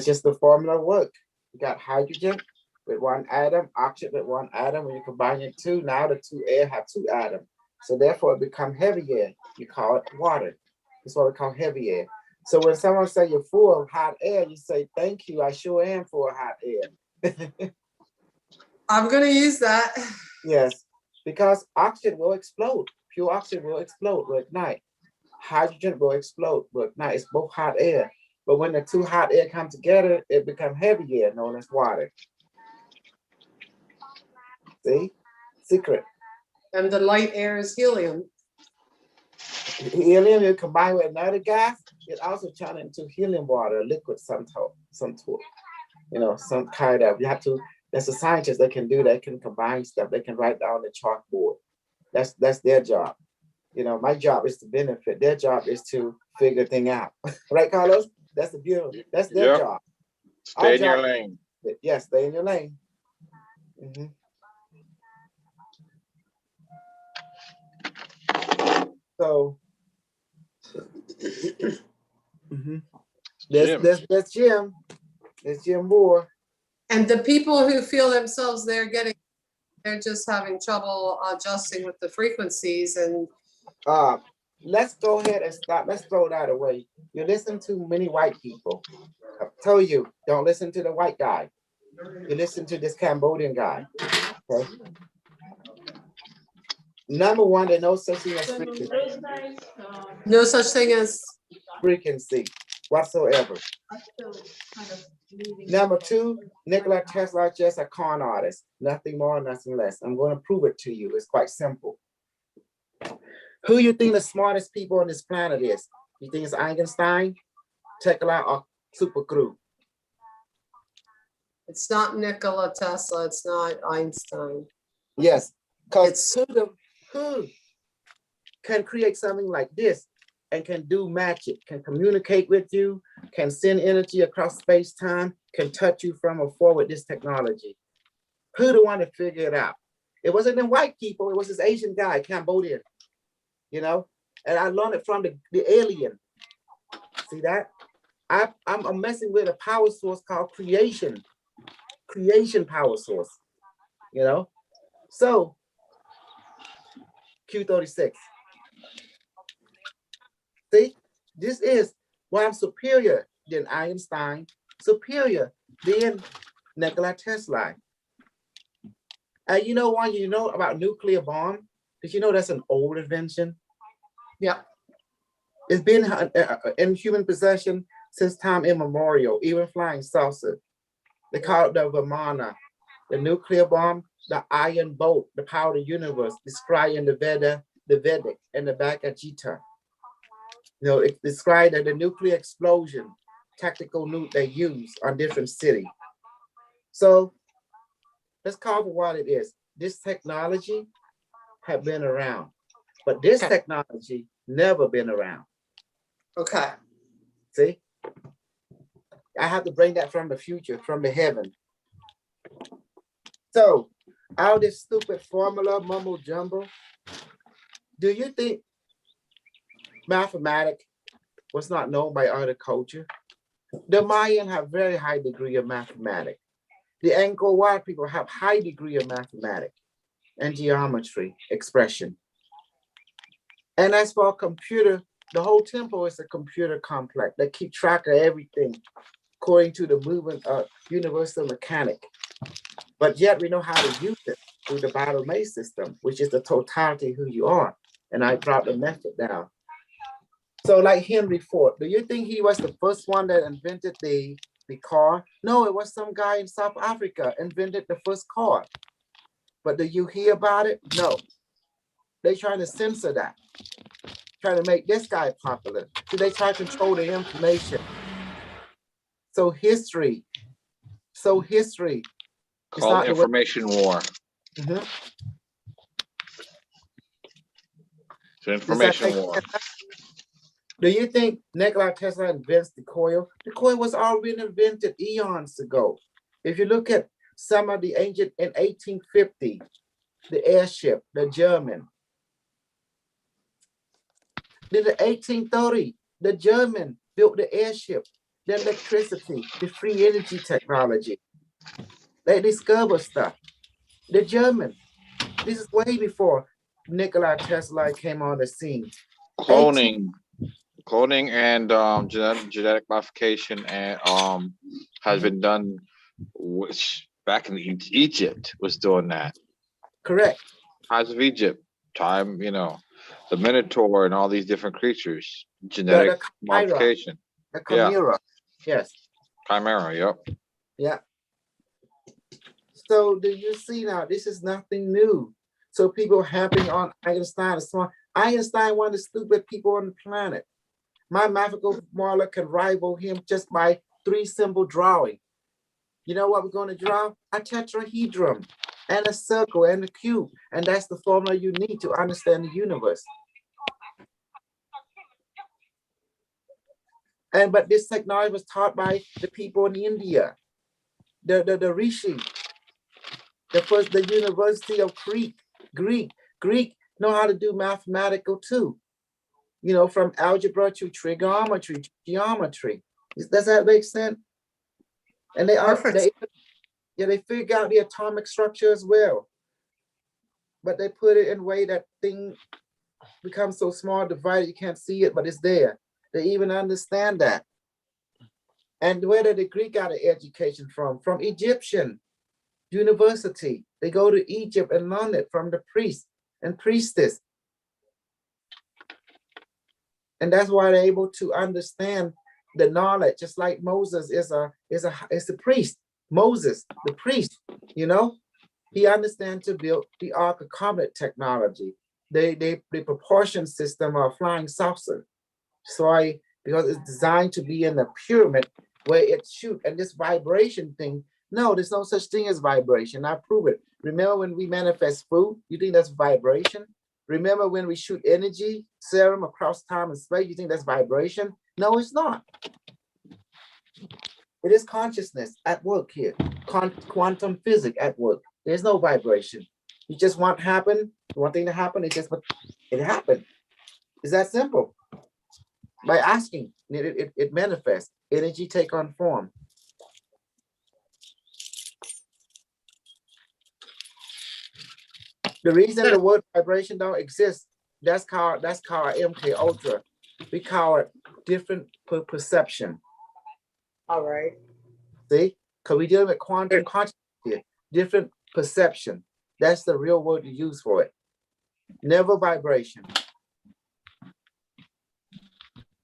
just the formula work. You got hydrogen with 1 atom, oxygen with 1 atom. When you combine it 2, now the 2 air have 2 atoms. So therefore it becomes heavy air. You call it water. That's what we call heavy air. So when someone say you're full of hot air, you say, thank you, I sure am full of hot air. I'm going to use that. Yes, because oxygen will explode. Pure oxygen will explode, will ignite. Hydrogen will explode, will ignite. It's both hot air. But when the 2 hot air come together, it becomes heavy air, known as water. See? Secret. And the light air is helium. Helium, you combine with another gas, it also turns into helium water, liquid some sort. You know, some kind of, you have to, there's a scientist that can do that, can combine stuff, they can write down the chalkboard. That's their job. You know, my job is to benefit. Their job is to figure things out. Right, Carlos? That's the beautiful, that's their job. Stay in your lane. Yes, stay in your lane. So, there's Jim. There's Jim Moore. And the people who feel themselves they're just having trouble adjusting with the frequencies and let's go ahead and stop. Let's throw that away. You listen to many white people. I told you, don't listen to the white guy. You listen to this Cambodian guy. Okay. Number one, there's no such thing as frequency. no such thing as Frequency whatsoever. Number two, Nikola Tesla is just a con artist. Nothing more, nothing less. I'm going to prove it to you. It's quite simple. Who you think the smartest people on this planet is? You think it's Einstein, Tesla, or Super Crew? it's not Nikola Tesla, it's not Einstein. Yes, because who can create something like this and can do magic, can communicate with you, can send energy across space-time, can touch you from afar with this technology? Who the one to figure it out? It wasn't the white people, it was this Asian guy, Cambodian, you know? And I learned it from the alien. See that? I'm messing with a power source called creation power source, you know? So, Q36. See, this is why I'm superior than Einstein, superior than Nikola Tesla. And you know why you know about nuclear bomb? Did you know that's an old invention? Yeah. It's been in human possession since time immemorial, even flying saucer. They call it the Vimana, the nuclear bomb, the iron bolt, the power of the universe, described in the Vedic, and the Bhagavad Gita. You know, it described that the nuclear explosion, tactical nuke they use on different cities. So let's call it what it is. This technology have been around, but this technology never been around. Okay. See? I have to bring that from the future, from the heaven. So, all this stupid formula, mumbo jumbo, do you think mathematics was not known by other culture? The Mayan have very high degree of mathematics. The Angkor Wat people have high degree of mathematics and geometry expression. And as for computer, the whole temple is a computer complex that keep track of everything according to the movement of universal mechanic. But yet we know how to use it through the battle maze system, which is the totality of who you are. And I brought the method down. So like Henry Ford, do you think he was the first one that invented the car? No, it was some guy in South Africa invented the first car. But do you hear about it? No. They're trying to censor that. Trying to make this guy popular. So they try to control the information. So history. Called information war. Mm-hmm. It's an information war. Do you think Nikola Tesla invents the coil? The coil was already invented eons ago. If you look at some of the ancient, in 1850, the airship, the German. In the 1830, the German built the airship, the electricity, the free energy technology. They discovered stuff. The German, this is way before Nikola Tesla came on the scene. Cloning and genetic modification and has been done, which back in Egypt was doing that. Correct. Times of Egypt, time, you know, the Minotaur and all these different creatures, genetic modification. The chimera, yes. Chimera, yep. Yeah. So do you see now? This is nothing new. So people happing on Einstein. Einstein, one of the stupid people on the planet. My mathematical model can rival him just by 3 simple drawing. You know what we're going to draw? A tetrahedron and a circle and a cube. And that's the formula you need to understand the universe. But this technology was taught by the people in India, the Rishi, the University of Greek know how to do mathematical too. You know, from algebra to trigonometry, to geometry. Does that make sense? And they figure out the atomic structure as well. But they put it in a way that thing becomes so small, divided, you can't see it, but it's there. They even understand that. And where did the Greek got an education from? From Egyptian university. They go to Egypt and learn it from the priest and priestess. And that's why they're able to understand the knowledge, just like Moses is a priest. Moses, the priest, you know, he understands to build the Ark of Covenant technology, the proportion system of flying saucer. So because it's designed to be in a pyramid where it shoots, and this vibration thing, no, there's no such thing as vibration. I prove it. Remember when we manifest food, you think that's vibration? Remember when we shoot energy serum across time and space, you think that's vibration? No, it's not. It is consciousness at work here. Quantum physics at work. There's no vibration. You just want one thing to happen, it happened. It's that simple. By asking, it manifests. Energy take on form. The reason the word vibration don't exist, that's called MK Ultra. We call it different perception. All right. See, because we deal with quantum consciousness here. Different perception. That's the real word to use for it. Never vibration.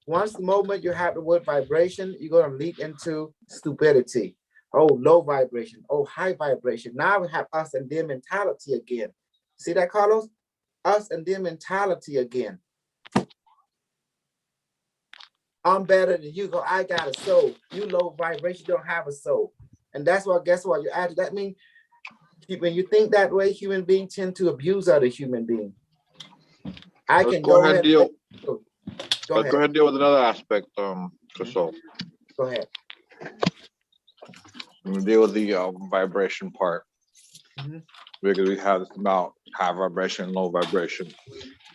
Once the moment you have the word vibration, you're going to lead into stupidity. Oh, low vibration. Oh, high vibration. Now we have us and them mentality again. See that, Carlos? Us and them mentality again. I'm better than you. Go, I got a soul. You low vibration, don't have a soul. And that's what, guess what? You add that means when you think that way, human beings tend to abuse other human beings. I can go ahead and deal. Go ahead and deal with another aspect, so. Go ahead. I'm gonna deal with the vibration part. Because we have this about high vibration and low vibration,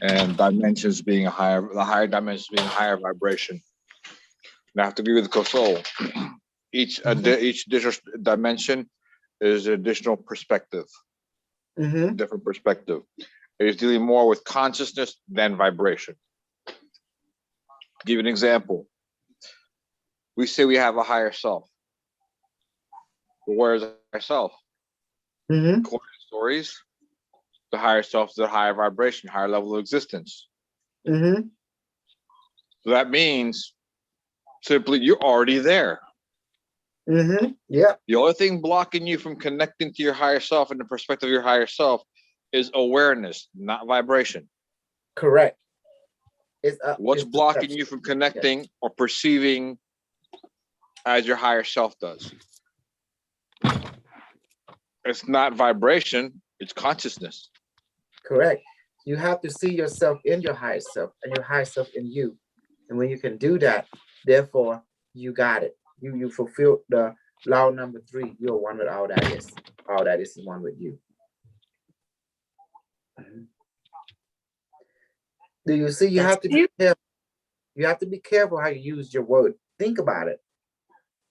and dimensions being the higher dimensions being higher vibration. And I have to agree with Kosol. Each additional dimension is an additional perspective, different perspective. It is dealing more with consciousness than vibration. Give you an example. We say we have a higher self. But where is the higher self? According to stories, the higher self is a higher vibration, higher level of existence. So that means simply you're already there. Yeah. The only thing blocking you from connecting to your higher self and the perspective of your higher self is awareness, not vibration. Correct. What's blocking you from connecting or perceiving as your higher self does? It's not vibration, it's consciousness. Correct. You have to see yourself in your higher self and your higher self in you. And when you can do that, therefore, you got it. You fulfill the law number 3. You're one with all that is. All that is one with you. Do you see? You have to be careful. You have to be careful how you use your word. Think about it.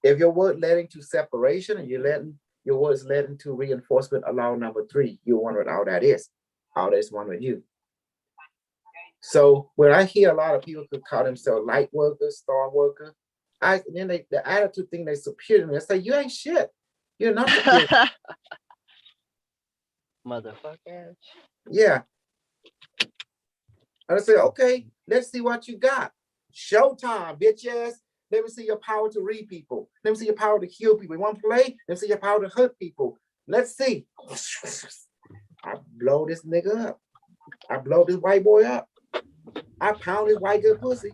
If your word led into separation and your words led into reinforcement of law number 3, you're one with all that is. All that is one with you. So when I hear a lot of people could call themselves light workers, star worker, the attitude thing they're superior to me. I say, you ain't shit. You're not superior. Motherfucker. Yeah. And I say, okay, let's see what you got. Showtime, bitch ass. Let me see your power to read people. Let me see your power to heal people. You want to play? Let me see your power to hurt people. Let's see. I blow this nigga up. I blow this white boy up. I pound this white good pussy.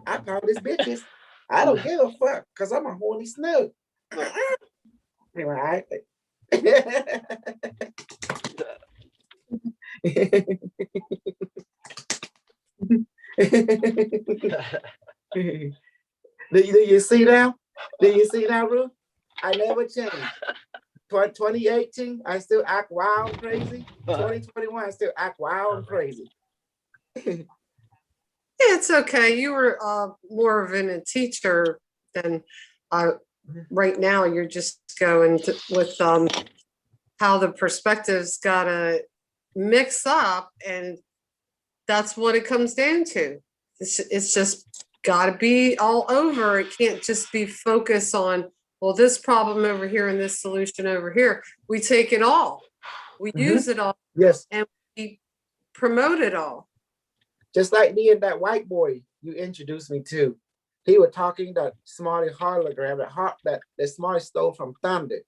I pound this bitches. I don't give a fuck because I'm a horny snug. Anyway, all right. Do you see now? Do you see now, Ruth? I never changed. 2018, I still act wild and crazy. 2021, I still act wild and crazy. It's okay. You were more of a teacher than right now. You're just going with how the perspectives gotta mix up, and that's what it comes down to. It's just gotta be all over. It can't just be focused on, well, this problem over here and this solution over here. We take it all. We use it all. Yes. And we promote it all. Just like me and that white boy you introduced me to. He was talking that Smarty hologram, that Smarty stole from Thunder.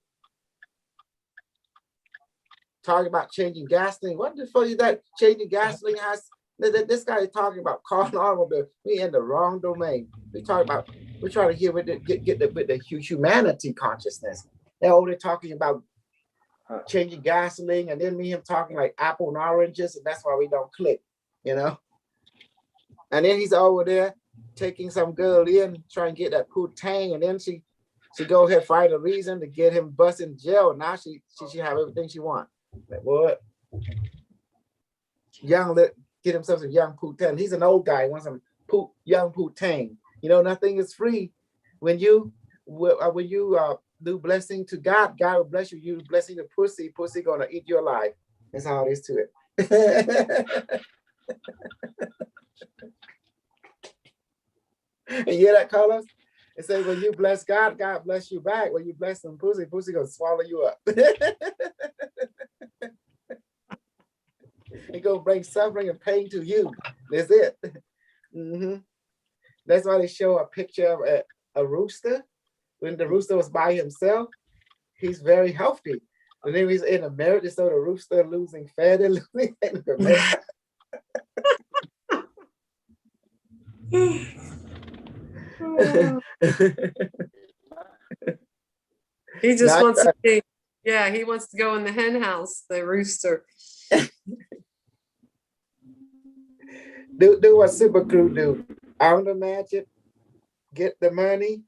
Talking about changing gasoline. What the fuck is that? Changing gasoline has, this guy is talking about car and automobile. We in the wrong domain. We're trying to hear with the humanity consciousness. They're only talking about changing gasoline, and then me and him talking like apple and oranges, and that's why we don't click, you know? And then he's over there taking some girl in, trying to get that poo-tang, and then she go ahead find a reason to get him bust in jail. Now she have everything she wants. Like what? Get himself some young poo-tang. He's an old guy, he wants some young poo-tang. You know, nothing is free. When you do blessing to God, God will bless you. You blessing the pussy gonna eat your life. That's how it is to it. And you hear that, Carlos? It says when you bless God, God bless you back. When you bless some pussy gonna swallow you up. It gonna bring suffering and pain to you. That's it. That's why they show a picture of a rooster. When the rooster was by himself, he's very healthy. And then he's in America, so the rooster losing fat and losing fat. He just wants to be, yeah, he wants to go in the hen house, the rooster. Do what Super Crew do. Own the magic, get the money,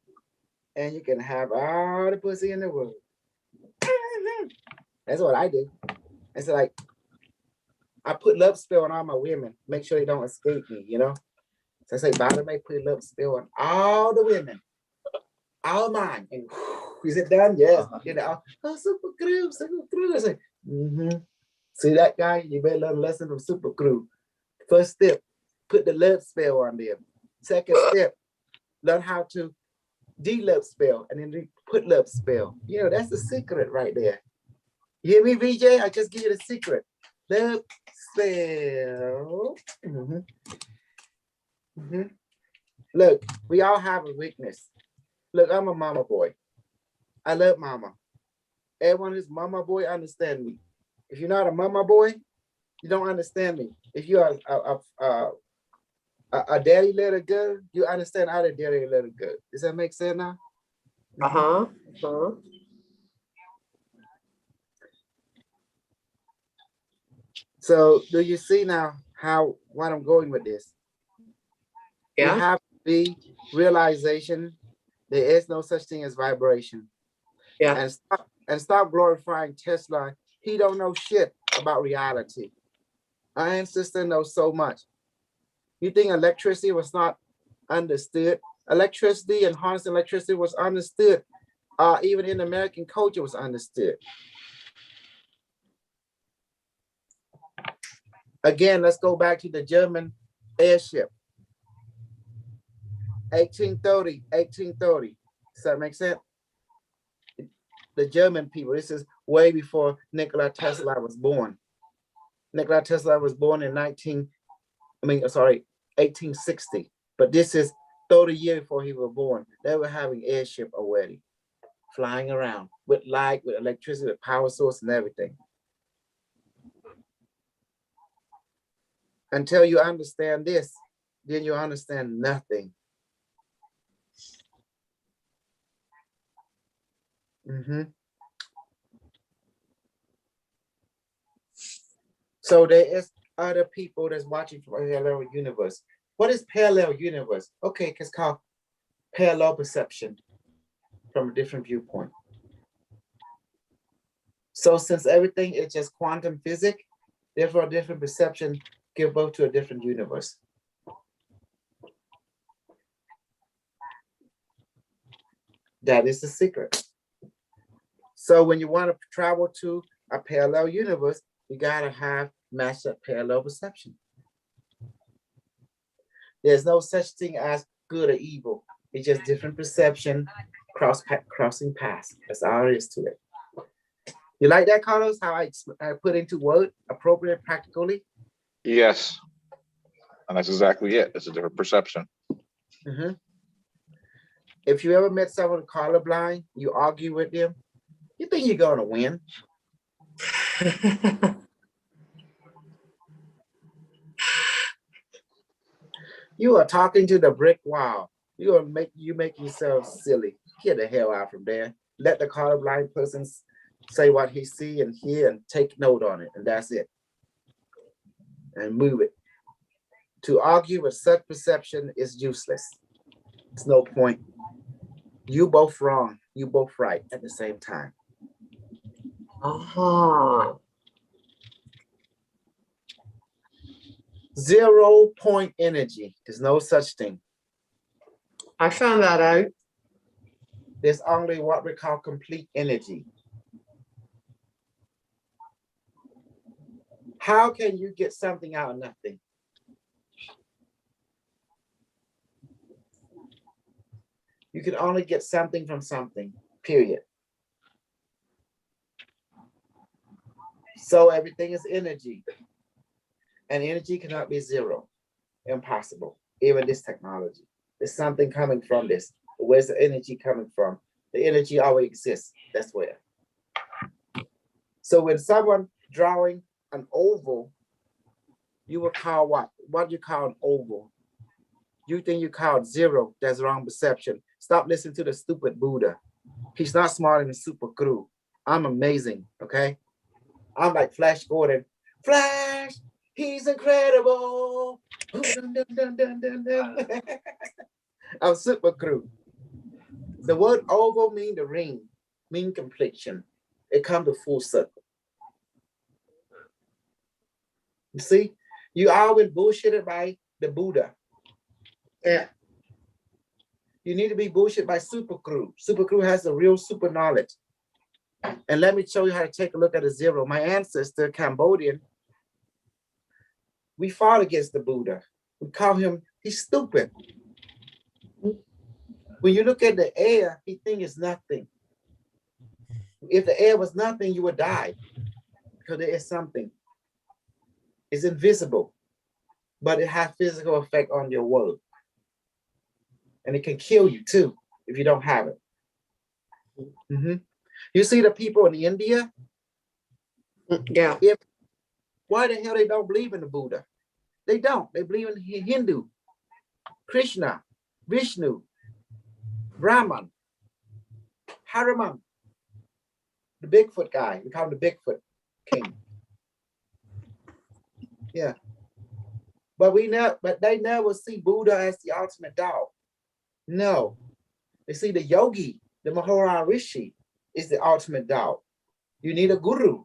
and you can have all the pussy in the world. That's what I do. It's like I put love spell on all my women, make sure they don't escape me, you know? So I say, Bobby, may put love spell on all the women, all mine. And is it done? Yes. You know, Super Crew, Super Crew. I say, See that guy? You better learn a lesson from Super Crew. First step, put the love spell on them. Second step, learn how to de-love spell and then put love spell. You know, that's the secret right there. You hear me, VJ? I just give you the secret. Love spell. Look, we all have a weakness. Look, I'm a mama boy. I love mama. Everyone who's mama boy understand me. If you're not a mama boy, you don't understand me. If you are a daddy little girl, you understand other daddy little girl. Does that make sense now? So do you see now what I'm going with this? Yeah. You have to be realization there is no such thing as vibration. Yeah. And stop glorifying Tesla. He don't know shit about reality. Our ancestor knows so much. You think electricity was not understood? Electricity and harnessing electricity was understood. Even in American culture was understood. Again, let's go back to the German airship. 1830. Does that make sense? The German people, this is way before Nikola Tesla was born. Nikola Tesla was born in 1860. But this is 30 years before he was born. They were having airship already. flying around with light, with electricity, with power source and everything. Until you understand this, then you understand nothing. So there is other people that's watching from a parallel universe. What is parallel universe? Okay, it's called parallel perception from a different viewpoint. So since everything is just quantum physics, therefore a different perception give birth to a different universe. That is the secret. So when you want to travel to a parallel universe, you gotta have matched up parallel perception. There's no such thing as good or evil. It's just different perception, crossing paths. That's all there is to it. You like that, Carlos? How I put into word appropriate practically? Yes. And that's exactly it. It's a different perception. If you ever met someone colorblind, you argue with them, you think you're gonna win. You are talking to the brick wall. You make yourself silly. Get the hell out from there. Let the colorblind person say what he see and hear and take note on it, and that's it. And move it. To argue with such perception is useless. It's no point. You both wrong. You both right at the same time. 0 point energy. There's no such thing. I found that out. There's only what we call complete energy. How can you get something out of nothing? You can only get something from something, period. So everything is energy. And energy cannot be 0. Impossible. Even this technology. There's something coming from this. Where's the energy coming from? The energy always exists. That's where. So when someone drawing an oval, you will call what? What you call an oval? You think you call 0. That's wrong perception. Stop listening to the stupid Buddha. He's not smarter than Super Crew. I'm amazing, okay? I'm like Flash Gordon. Flash, he's incredible. I'm Super Crew. The word oval mean the ring, mean completion. It comes to full circle. You see, you always bullshitted by the Buddha. Yeah. You need to be bullshit by Super Crew. Super Crew has the real super knowledge. And let me show you how to take a look at a 0. My ancestor, Cambodian, we fought against the Buddha. We call him, he's stupid. When you look at the air, he thinks it's nothing. If the air was nothing, you would die. Because there is something. It's invisible, but it has physical effect on your world. And it can kill you too, if you don't have it. You see the people in India? Yeah. Why the hell they don't believe in the Buddha? They don't. They believe in Hindu, Krishna, Vishnu, Brahman, Hanuman, the Bigfoot guy. We call him the Bigfoot king. Yeah. But they never see Buddha as the ultimate dog. No. They see the yogi, the Maharishi is the ultimate dog. You need a guru.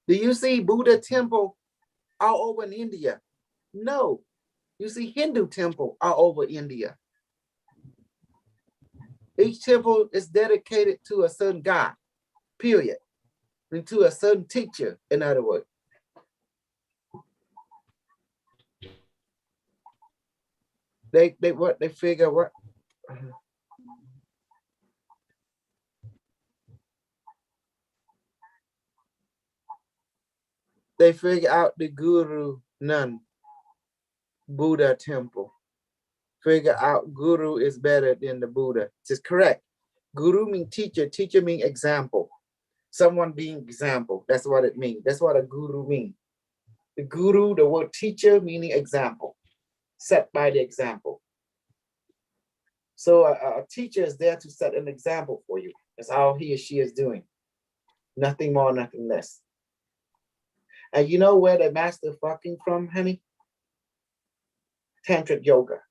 Do you see Buddha temple all over in India? No. You see Hindu temple all over India. Each temple is dedicated to a certain god, period. And to a certain teacher, in other words. They figure what? They figure out the guru, none. Buddha temple. figure out guru is better than the Buddha. This is correct. Guru means teacher. Teacher means example. Someone being example. That's what it means. That's what a guru means. The guru, the word teacher meaning example. Set by the example. So a teacher is there to set an example for you. That's all he or she is doing. Nothing more, nothing less. And you know where the master fucking from, honey? Tantric yoga.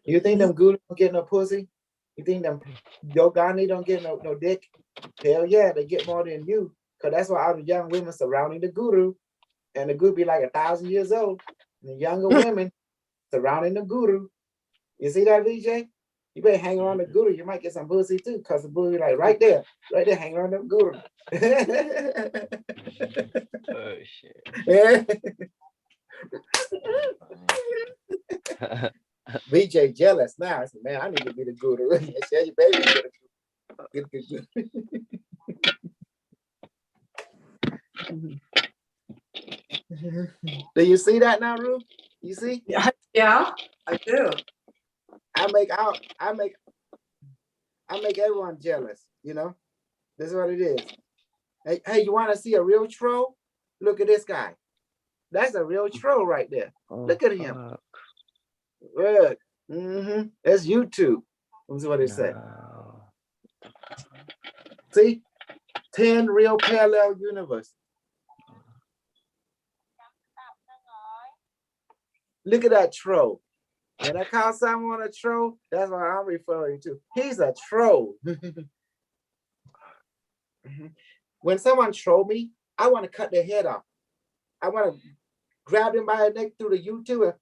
You think them gurus don't get no pussy? You think them yogani don't get no dick? Hell yeah, they get more than you. Because that's why all the young women surrounding the guru, and the guru be like 1,000 years old. And the younger women surrounding the guru. You see that, VJ? You better hang around the guru. You might get some pussy too, because the guru like right there, hang around the guru. Oh shit. VJ jealous now. I said, man, I need to be the guru. I said, your baby get the guru. Do you see that now, Ruth? You see? Yeah, I do. I make everyone jealous, you know? That's what it is. Hey, you want to see a real troll? Look at this guy. That's a real troll right there. Look at him. Good. That's YouTube. That's what it said. See? 10 real parallel universe. Look at that troll. When I call someone a troll, that's what I'm referring to. He's a troll. When someone troll me, I want to cut their head off. I want to grab them by the neck through the YouTube and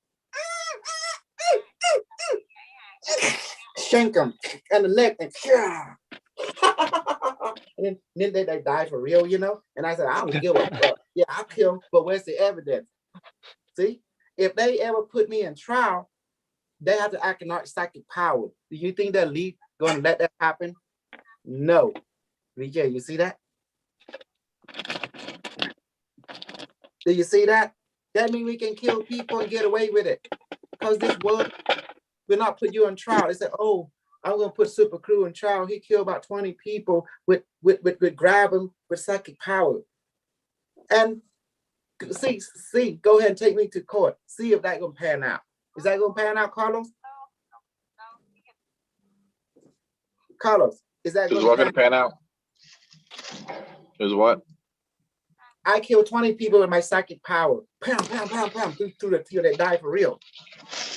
shank them in the neck and then they die for real, you know? And I said, I don't give a fuck. Yeah, I'll kill them, but where's the evidence? See? If they ever put me in trial, they have to act in psychic power. Do you think that lead going to let that happen? No. VJ, you see that? Do you see that? That means we can kill people and get away with it. Because this world will not put you on trial. They said, oh, I'm going to put Super Crew in trial. He killed about 20 people with grab him with psychic power. And see, go ahead and take me to court. See if that's going to pan out. Is that going to pan out, Carlos? Carlos, is that going to pan out? Is what? I killed 20 people with my psychic power. Pam, pam, pam, pam, through till they die for real.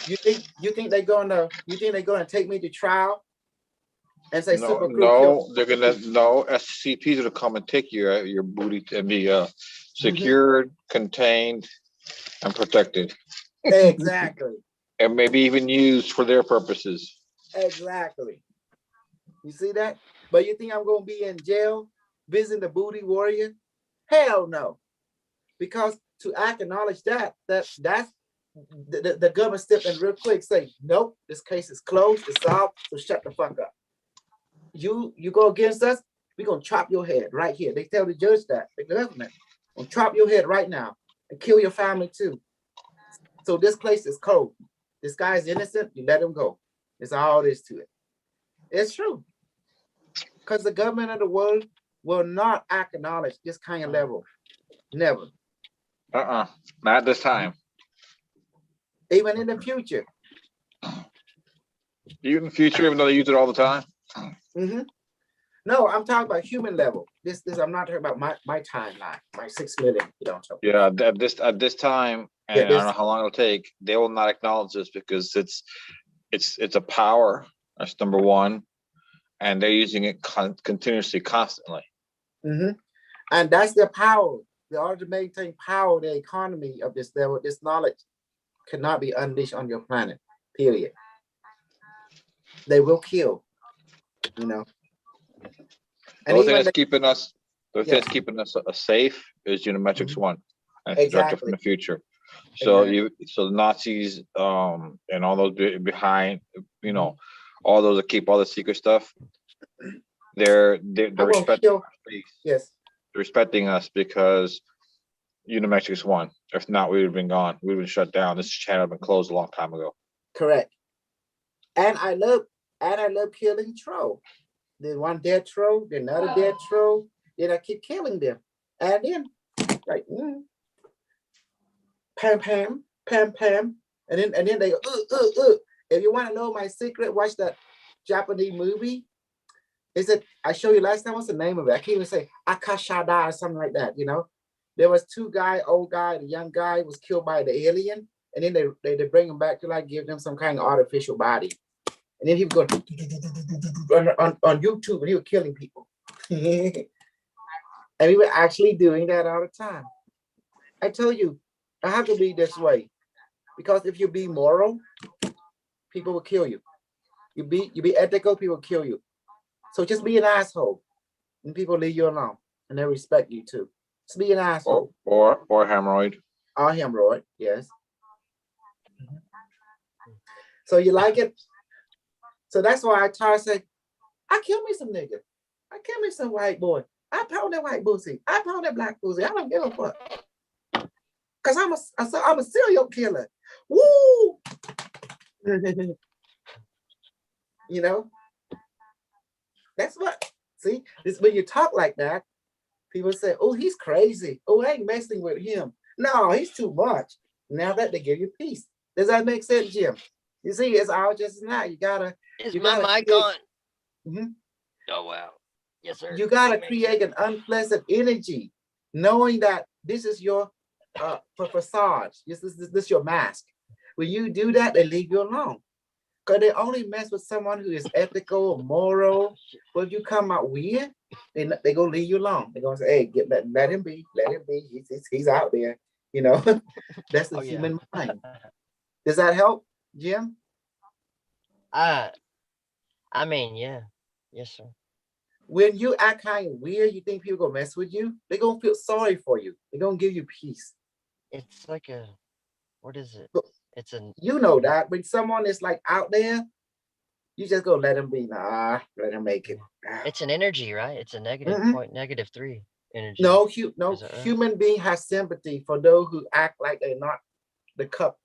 You think they're gonna take me to trial and say Super Crew? No, they're gonna SCPs are gonna come and take your booty and be secured, contained, and protected. Exactly. And maybe even used for their purposes. Exactly. You see that? But you think I'm gonna be in jail visiting the booty warrior? Hell no. Because to acknowledge that's the government step in real quick, say, nope, this case is closed, it's solved, so shut the fuck up. You go against us, we're gonna chop your head right here. They tell the judge that, the government, gonna chop your head right now and kill your family too. So this place is cold. This guy's innocent, you let him go. It's all there is to it. It's true. Because the government of the world will not acknowledge this kind of level. Never. Not this time. Even in the future. Even in the future, even though they use it all the time. No, I'm talking about human level. This I'm not talking about my timeline, my 6 million. You don't talk. Yeah, at this time, and I don't know how long it'll take. They will not acknowledge this because it's a power. That's number one, and they're using it continuously, constantly. And that's their power. In order to maintain power, the economy of this level, this knowledge cannot be unleashed on your planet. Period. They will kill. You know. The only thing that's keeping us, safe is Unimetrix1, and it's directed from the future. So the Nazis and all those behind, you know, all those that keep all the secret stuff, they're respecting our space. Yes. They're respecting us because Unimetrix1. If not, we would have been gone. We would have been shut down. This channel had been closed a long time ago. Correct. And I love killing troll. Then one dead troll, then another dead troll. Then I keep killing them. And then like pam pam pam pam. And then they go If you want to know my secret, watch that Japanese movie. Is it I showed you last time? What's the name of it? I can't even say Akashada or something like that, you know. There was two guys, old guy, the young guy was killed by the alien, and then they bring him back to like give them some kind of artificial body. And then he would go on YouTube and he was killing people. And we were actually doing that all the time. I tell you, I have to be this way. Because if you be moral, people will kill you. You be ethical, people will kill you. So just be an asshole, and people leave you alone, and they respect you too. Just be an asshole. Or hemorrhoid. Or hemorrhoid, yes. So you like it? So that's why I try to say, I kill me some nigga. I kill me some white boy. I pound that white pussy. I pound that black pussy. I don't give a fuck. Cause I'm a serial killer. Woo! You know? That's what, see, this when you talk like that, people say, oh, he's crazy. Oh, I ain't messing with him. No, he's too much. Now that they give you peace. Does that make sense, Jim? You see, it's all just not. You gotta. Is you my gotta mic create, on? Mhm. Oh wow. Yes, sir. You gotta create an unpleasant energy, knowing that this is your facade. This is your mask. When you do that, they leave you alone. Because they only mess with someone who is ethical or moral. But if you come out weird, they gonna leave you alone. They're gonna say, hey, let him be. Let him be. He's out there. You know, that's the human mind. Does that help, Jim? I mean, yeah. Yes, sir. When you act kind of weird, you think people gonna mess with you? They're gonna feel sorry for you. They're gonna give you peace. It's like a, what is it? But It's a, you know that when someone is like out there, you just go let them be. Nah, let them make it. it's an energy, right? It's a negative point, -3 energy. No, Right? human being has sympathy for those who act like they're not the cup.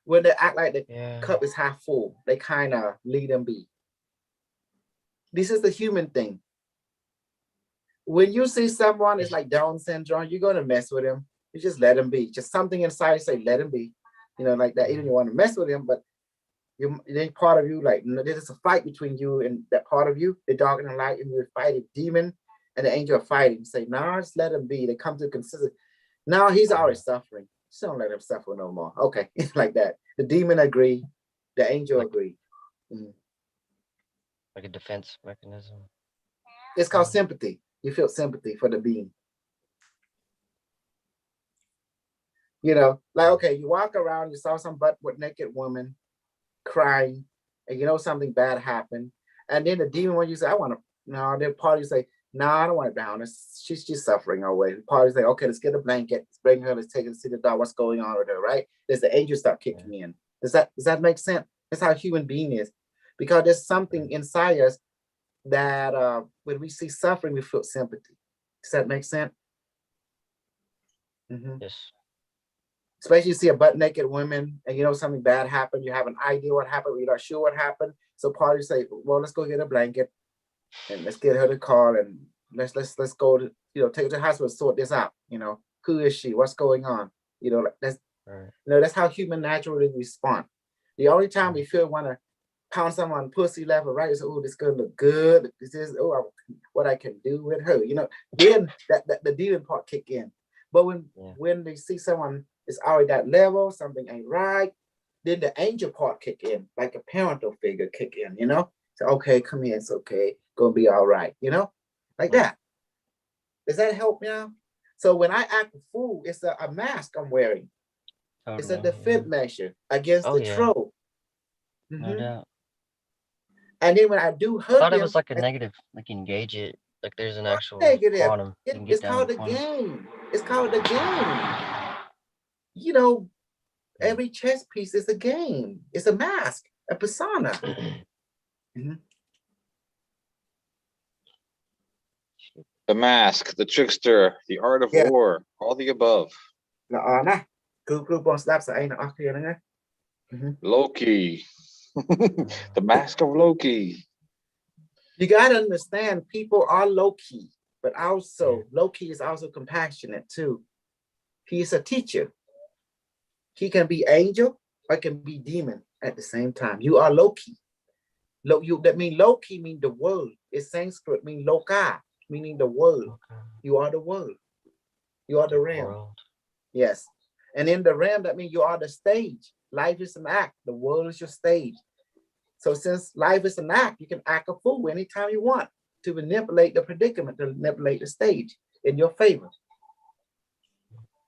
When they act like the cup is half full, they kind of leave them be. This is the human thing. When you see someone is like Down syndrome, you're gonna mess with him. You just let him be. Just something inside say let him be. You know, like that. Even you want to mess with him, but then part of you like there's a fight between you and that part of you, the dark and the light, and you're fighting demon and the angel are fighting. Say, nah, just let him be. They come to consider. Now he's already suffering. Just don't let him suffer no more. Okay, like that. The demon agree, the angel agree. Like a defense mechanism. It's called sympathy. You feel sympathy for the being. You know, like okay, you walk around, you saw some butt with naked woman crying, and you know something bad happened, and then the demon when you say, I want to, no, the party say, no, I don't want to down her. She's just suffering away. The party's like, okay, let's get a blanket, let's bring her, let's take her to see the dog, what's going on with her, right? There's the angel start kicking in. Does that make sense? That's how a human being is. Because there's something inside us that when we see suffering, we feel sympathy. Does that make sense? Yes. Especially you see a butt naked woman and you know something bad happened, you have an idea what happened, but you're not sure what happened. So parties say, well, let's go get a blanket and let's get her the car and let's go to, you know, take her to the hospital, sort this out. You know, who is she? What's going on? You know, that's you know, that's how human naturally respond. The only time we feel want to pound someone pussy left or right is, oh, this girl look good. This is what I can do with her. You know, then that the demon part kick in. But when they see someone is already that level, something ain't right, then the angel part kick in, like a parental figure kick in, you know? So, okay, come here, it's okay, gonna be all right, you know? Like that. Does that help now? So when I act a fool, it's a mask I'm wearing. Totally, it's a defense measure against the troll. No doubt. And then when I do hurt I thought them, it was like a negative, like engage it, like there's an actual negative. quantum. It's called the game. It's called the game. You know, every chess piece is a game. It's a mask, a persona. The mask, the trickster, the art of war, all the above. Loki. The mask of Loki. You gotta understand, people are low-key, but also Loki is also compassionate too. He's a teacher. He can be angel or can be demon at the same time. You are Loki. That means Loki means the world. It's Sanskrit means loka, meaning the world. You are the world. You are the realm. Yes. And in the realm, that means you are the stage. Life is an act. The world is your stage. So since life is an act, you can act a fool anytime you want to manipulate the predicament, to manipulate the stage in your favor.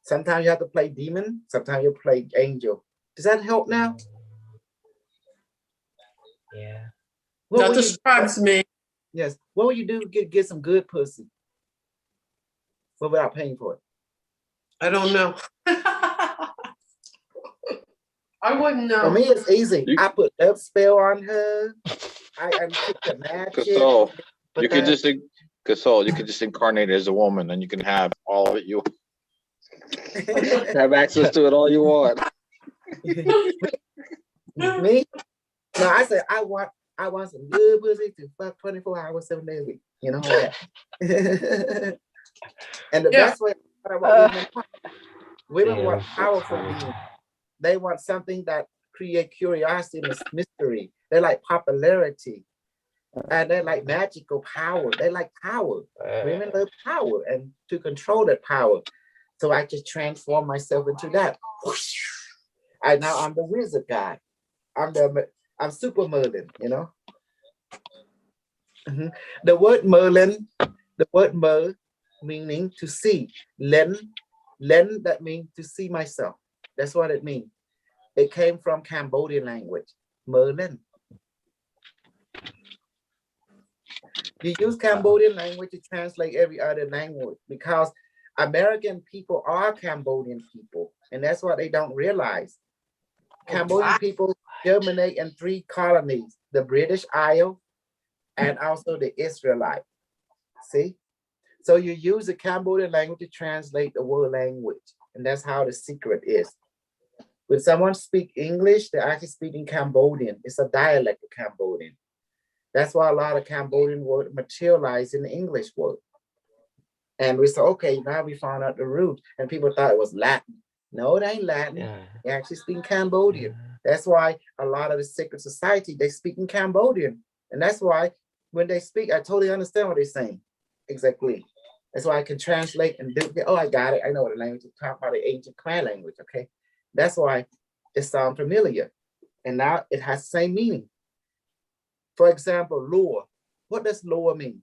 Sometimes you have to play demon. Sometimes you play angel. Does that help now? Yeah. That describes me. Yes. What would you do to get some good pussy? Well, without paying for it? I don't know. I wouldn't know. For me, it's easy. I put love spell on her. I took the magic. Gasol, you could just Gasol, you could just incarnate as a woman, and you can have all of it. You have access to it all you want. Me? No, I said I want some good pussy to fuck 24 hours, 7 days a week. You know that. And the best way women want powerful beings. They want something that create curiosity and mystery. They like popularity. And they like magical power. They like power. Women love power and to control that power. So I just transform myself into that. And now I'm the wizard guy. I'm Super Merlin, you know. The word Merlin, the word Mer meaning to see. Len, that means to see myself. That's what it means. It came from Cambodian language, Merlin. You use Cambodian language to translate every other language because American people are Cambodian people, and that's what they don't realize. Cambodian people germinate in 3 colonies, the British Isle and also the Israelite. See? So you use the Cambodian language to translate the world language, and that's how the secret is. When someone speaks English, they're actually speaking Cambodian. It's a dialect of Cambodian. That's why a lot of Cambodian words materialize in the English word. And we said, okay, now we found out the root, and people thought it was Latin. No, it ain't Latin. They actually speak Cambodian. That's why a lot of the secret society, they speak in Cambodian. And that's why when they speak, I totally understand what they're saying. Exactly. That's why I can translate and do, oh, I got it. I know what the language is, talk about the ancient Khmer language, okay? That's why it sounds familiar. And now it has the same meaning. For example, lure. What does lure mean?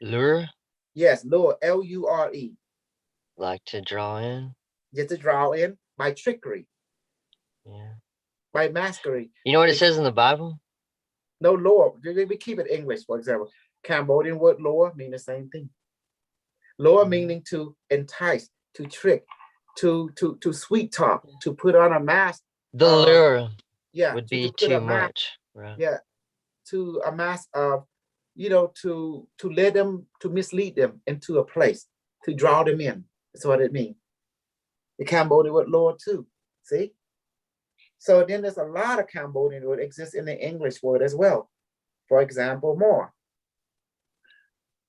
Lure? Yes, lure, L-U-R-E. Like to draw in? Just to draw in by trickery. Yeah. By masquerade. You know what it says in the Bible? No, lure. We keep it English, for example. Cambodian word lure mean the same thing. Lure meaning to entice, to trick, to sweet talk, to put on a mask. The lure would to be put too a mask, much. Right. Yeah, to a mask of, you know, to let them, to mislead them into a place, to draw them in. That's what it means. The Cambodian word lure too, see? So then there's a lot of Cambodian word exists in the English word as well. For example, more.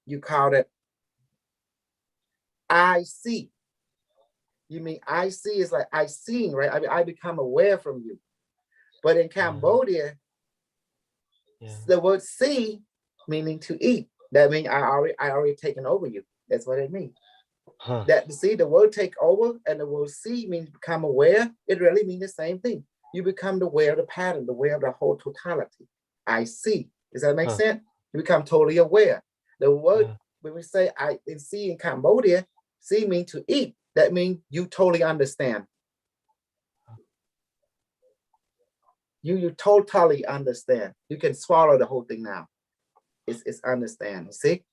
You call it I see. You mean I see is like I seeing, right? I mean, I become aware from you. But in Cambodia, the word see meaning to eat. That means I already taken over you. That's what it means. That see the word take over and the word see means become aware. It really means the same thing. You become aware of the pattern, aware of the whole totality. I see. Does that make sense? You become totally aware. The word when we say I see in Cambodia, see means to eat. That means you totally understand. You totally understand. You can swallow the whole thing now. It's understand. See?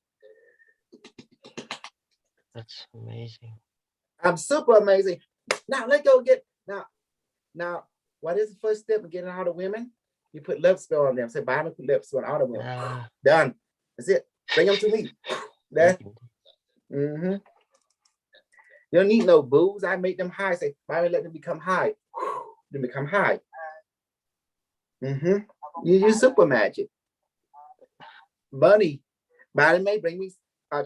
That's amazing. I'm super amazing. Now let's go get now. What is the first step in getting out of women? You put lip spell on them. Say, "Bye, put lip spell on all of women." Done. That's it. Bring them to me. That You don't need no booze. I make them high. Say, why let them become high? They become high. You use super magic. Money. But it may bring me,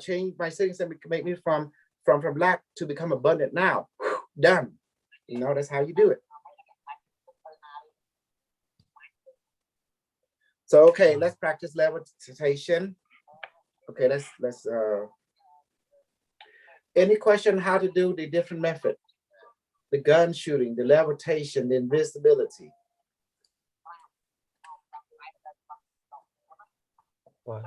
change my settings and make me from lack to become abundant now. Done. You know, that's how you do it. So, okay, let's practice levitation. Okay, let's any question how to do the different method? The gun shooting, the levitation, the invisibility. What?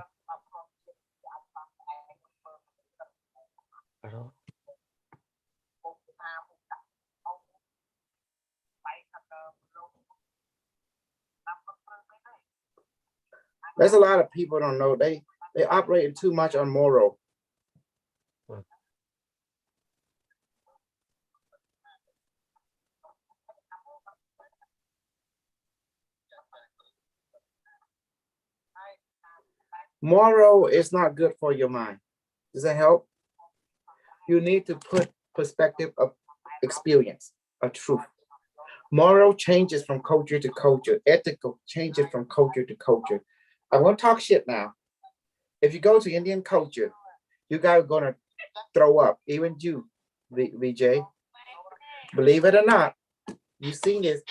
I don't. There's a lot of people don't know. They operate too much on moral. What? Moral is not good for your mind. Does that help? You need to put perspective of experience, of truth. Moral changes from culture to culture. Ethical changes from culture to culture. I won't talk shit now. If you go to Indian culture, you guys are gonna throw up, even you, VJ. Believe it or not, you've seen this.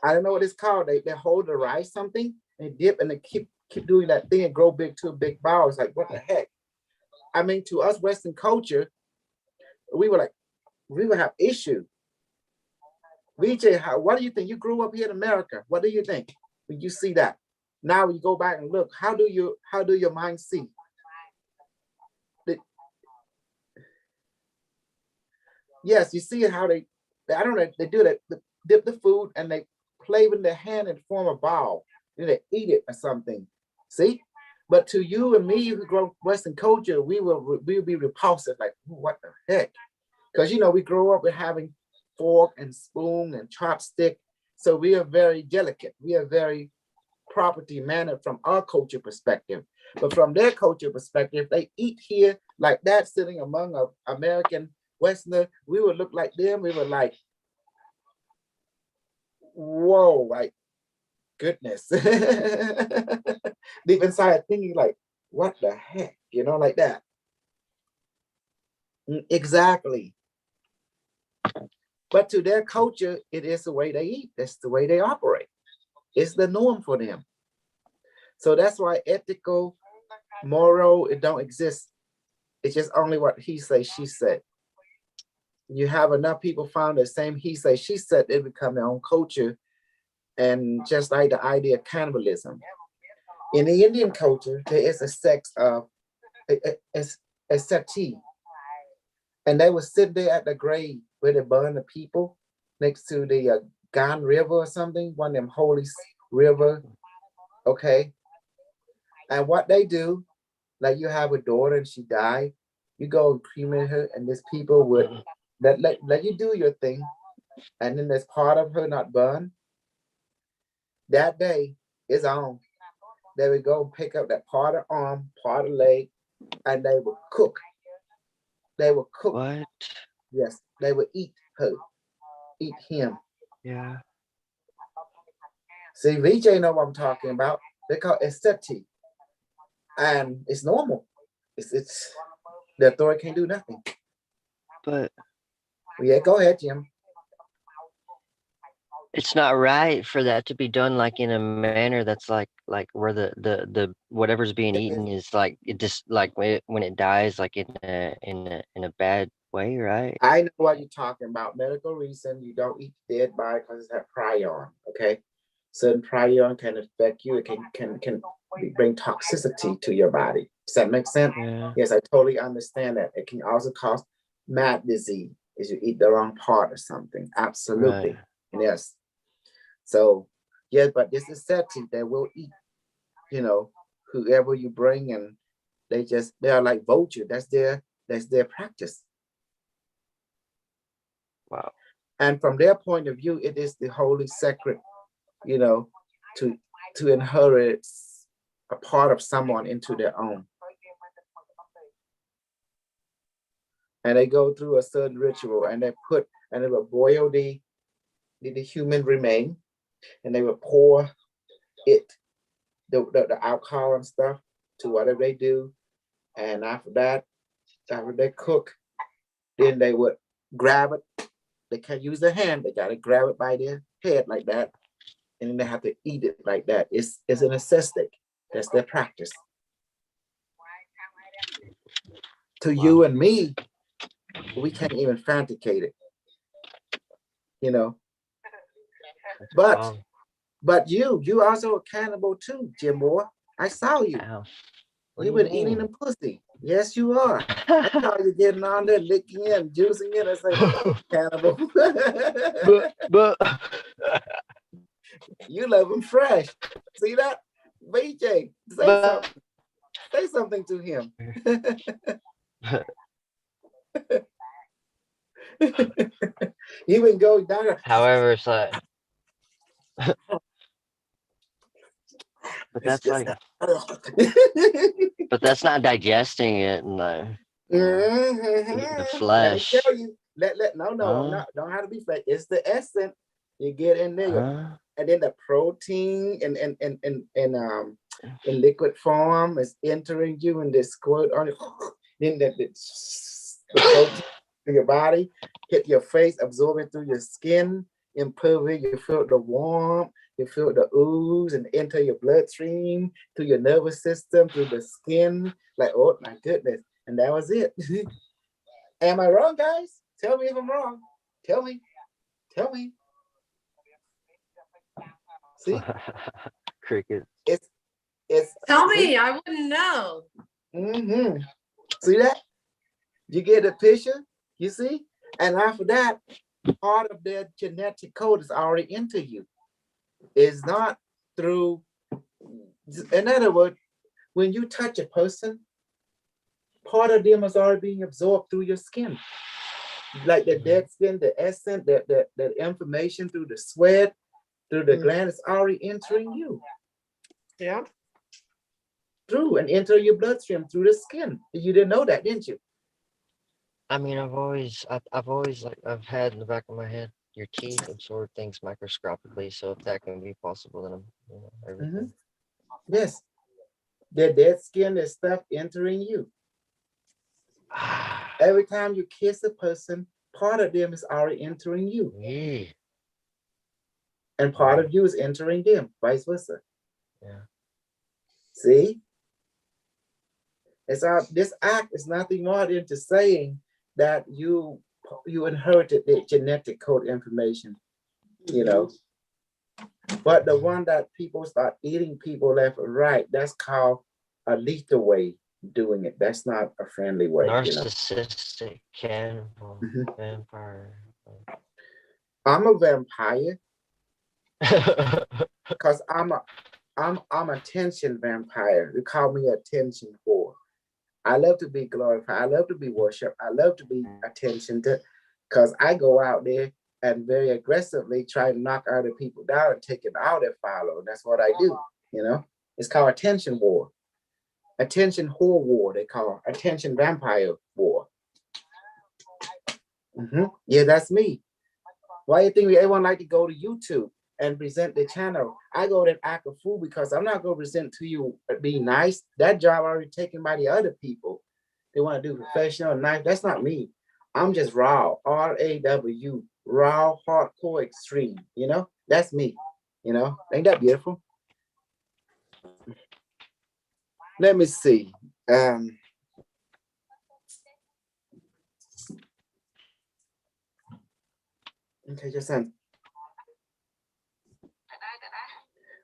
I don't know what it's called. They hold the rice something, they dip and they keep doing that thing and grow big to a big ball. It's like, what the heck? I mean, to us Western culture, we would have issue. VJ, what do you think? You grew up here in America. What do you think when you see that? Now you go back and look. How do your mind see? Yes, you see how they I don't know, they do that. They dip the food and they play with their hand and form a ball. Then they eat it or something. See? But to you and me who grow up Western culture, we'll be repulsive, like, what the heck? Because you know, we grow up with having fork and spoon and chopstick. So we are very delicate. We are very property mannered from our culture perspective. But from their culture perspective, they eat here like that, sitting among an American Westerner. We would look like them. We were like, whoa, like, goodness. Deep inside thinking like, what the heck? You know, like that. Exactly. But to their culture, it is the way they eat. That's the way they operate. It's the norm for them. So that's why ethical, moral, it don't exist. It's just only what he say, she said. You have enough people found the same he say, she said, they become their own culture. And just like the idea of cannibalism. In the Indian culture, there is a sex of a sati. And they would sit there at the grave where they burn the people next to the Gan River or something, one of them holy river. Okay. And what they do, like you have a daughter and she died, you go and cremate her, and these people would let you do your thing. And then there's part of her not burned. That day is on. They would go and pick up that part of arm, part of leg, and they would cook. They would cook. What? Yes, they would eat her, eat him. Yeah. See, VJ know what I'm talking about. They call it sati. And it's normal. It's the authority can't do nothing. But yeah, go ahead, Jim. It's not right for that to be done like in a manner that's like where the whatever's being eaten is like it just like when it dies like in a bad way, right? I know what you're talking about. Medical reason you don't eat dead body because it's that prion. Okay, certain prion can affect you. It can bring toxicity to your body. Does that make sense? Yeah. Yes, I totally understand that. It can also cause mad disease if you eat the wrong part or something. Absolutely. Right. Yes. So, yeah, but this is sati. They will eat, you know, whoever you bring, and they are like vulture. That's their practice. Wow. And from their point of view, it is the holy sacred, you know, to inherit a part of someone into their own. and they go through a certain ritual, and they will boil the human remain, and they will pour it, the alcohol and stuff, to whatever they do, and after that, after they cook, then they would grab it. They can't use their hand. They gotta grab it by their head like that, and then they have to eat it like that. It's an necessity. That's their practice. To you and me, we can't even fabricate it, you know. But you also a cannibal too, Jim Boy. I saw you. You've been eating the pussy. Yes, you are. I saw you getting on there, licking it and juicing it. I say, cannibal. but You love him fresh. See that? BJ, say something to him. Even go down. However, it's like, but that's like, but that's not digesting it and like eating the flesh. Let me tell you, no, don't have to be fake. It's the essence you get in there, and then the protein and in liquid form is entering you, and they squirt on it. Then the protein to your body hit your face, absorb it through your skin, improve it. You feel the warmth, you feel the ooze, and enter your bloodstream through your nervous system, through the skin. Like, oh my goodness, and that was it. Am I wrong, guys? Tell me if I'm wrong. Tell me. See, cricket. It's. Tell me, I wouldn't know. See that? You get a picture, you see? And after that, part of their genetic code is already into you. It's not through, in other words, when you touch a person, part of them is already being absorbed through your skin. Like the dead skin, the essence, the information through the sweat, through the gland is already entering you. Yeah. Through and enter your bloodstream through the skin. You didn't know that, didn't you? I mean, I've always like, I've had in the back of my head, your teeth absorb things microscopically. So if that can be possible, then everything. Yes. The dead skin is stuff entering you. Every time you kiss a person, part of them is already entering you. Yeah. And part of you is entering them, vice versa. Yeah. See? This act is nothing more than to saying that you inherited the genetic code information, you know. But the one that people start eating people left and right, that's called a lethal way doing it. That's not a friendly way. Narcissistic cannibal vampire. I'm a vampire because I'm attention vampire. They call me attention whore. I love to be glorified. I love to be worshipped. I love to be attention to, because I go out there and very aggressively try to knock other people down and take it out and follow. That's what I do, you know? It's called attention war. Attention whore war, they call it. Attention vampire war. Yeah, that's me. Why do you think everyone like to go to YouTube and present the channel? I go to act a fool because I'm not going to present to you be nice. That job already taken by the other people. They want to do professional and nice. That's not me. I'm just raw, R-A-W, raw, hardcore, extreme. You know, that's me. You know, ain't that beautiful? Let me see. Okay, your son.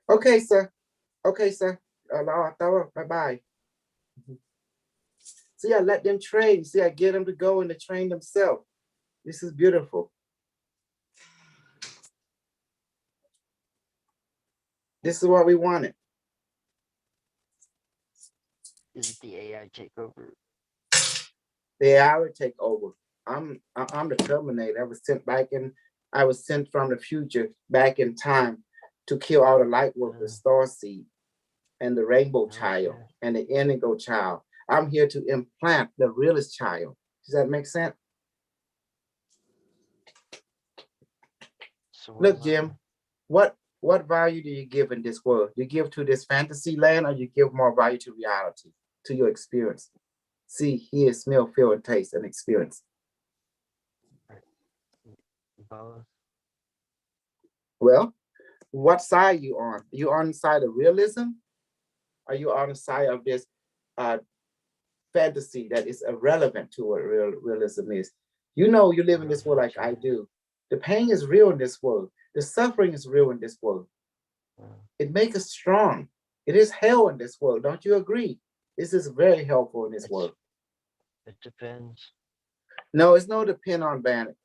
Okay, sir. Okay, sir. Bye-bye. See, I let them train. See, I get them to go and to train themselves. This is beautiful. This is what we wanted. Is it the AI takeover? The AI will take over. I'm the Terminator. I was sent from the future back in time to kill all the light workers, starseed, and the rainbow child, and the indigo child. I'm here to implant the realest child Does that make sense? So Look, Jim, what value do you give in this world? You give to this fantasy land, or you give more value to reality, to your experience? See, hear, smell, feel, and taste, and experience. both. Well, what side you on? Are you on the side of realism? Are you on the side of this fantasy that is irrelevant to what realism is? You know, you live in this world like I do. The pain is real in this world. The suffering is real in this world. It makes us strong. It is hell in this world. Don't you agree? This is very helpful in this world. It depends. No, it's no depend on Bannock.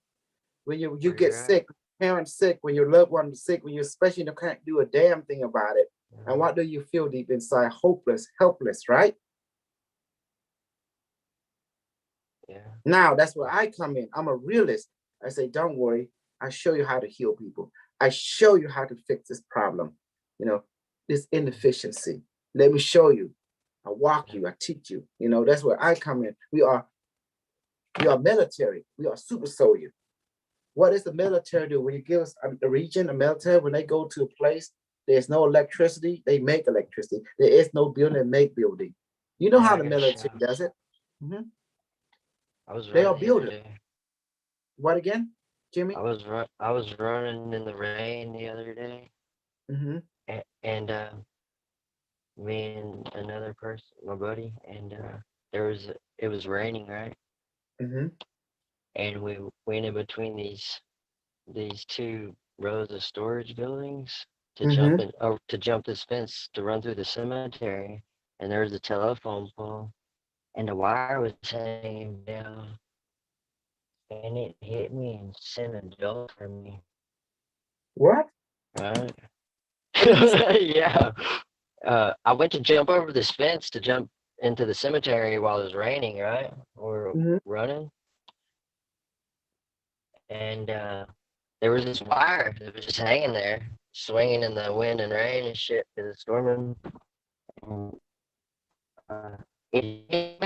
When you get sick, parents sick, when your loved one is sick, when you especially can't do a damn thing about it. And what do you feel deep inside? Hopeless, helpless, right? Yeah. Now that's where I come in. I'm a realist. I say, don't worry. I show you how to heal people. I show you how to fix this problem. You know, this inefficiency. Let me show you. I walk you. I teach you. You know, that's where I come in. We are military. We are super soldier. What does the military do? When you give us a region, a military, when they go to a place, there's no electricity, they make electricity. There is no building, they make building. You know how the military does it. I was they are running building. What again, Jimmy? I was running in the rain the other day. And me and another person, my buddy, and it was raining, right? And we went in between these two rows of storage buildings to jump this fence to run through the cemetery, and there was a telephone pole, and the wire was hanging down, and it hit me and sent a jolt for me. What? Right? Yeah. I went to jump over this fence to jump into the cemetery while it was raining, right? Or running. And there was this wire that was just hanging there, swinging in the wind and rain and shit because it's storming. And, it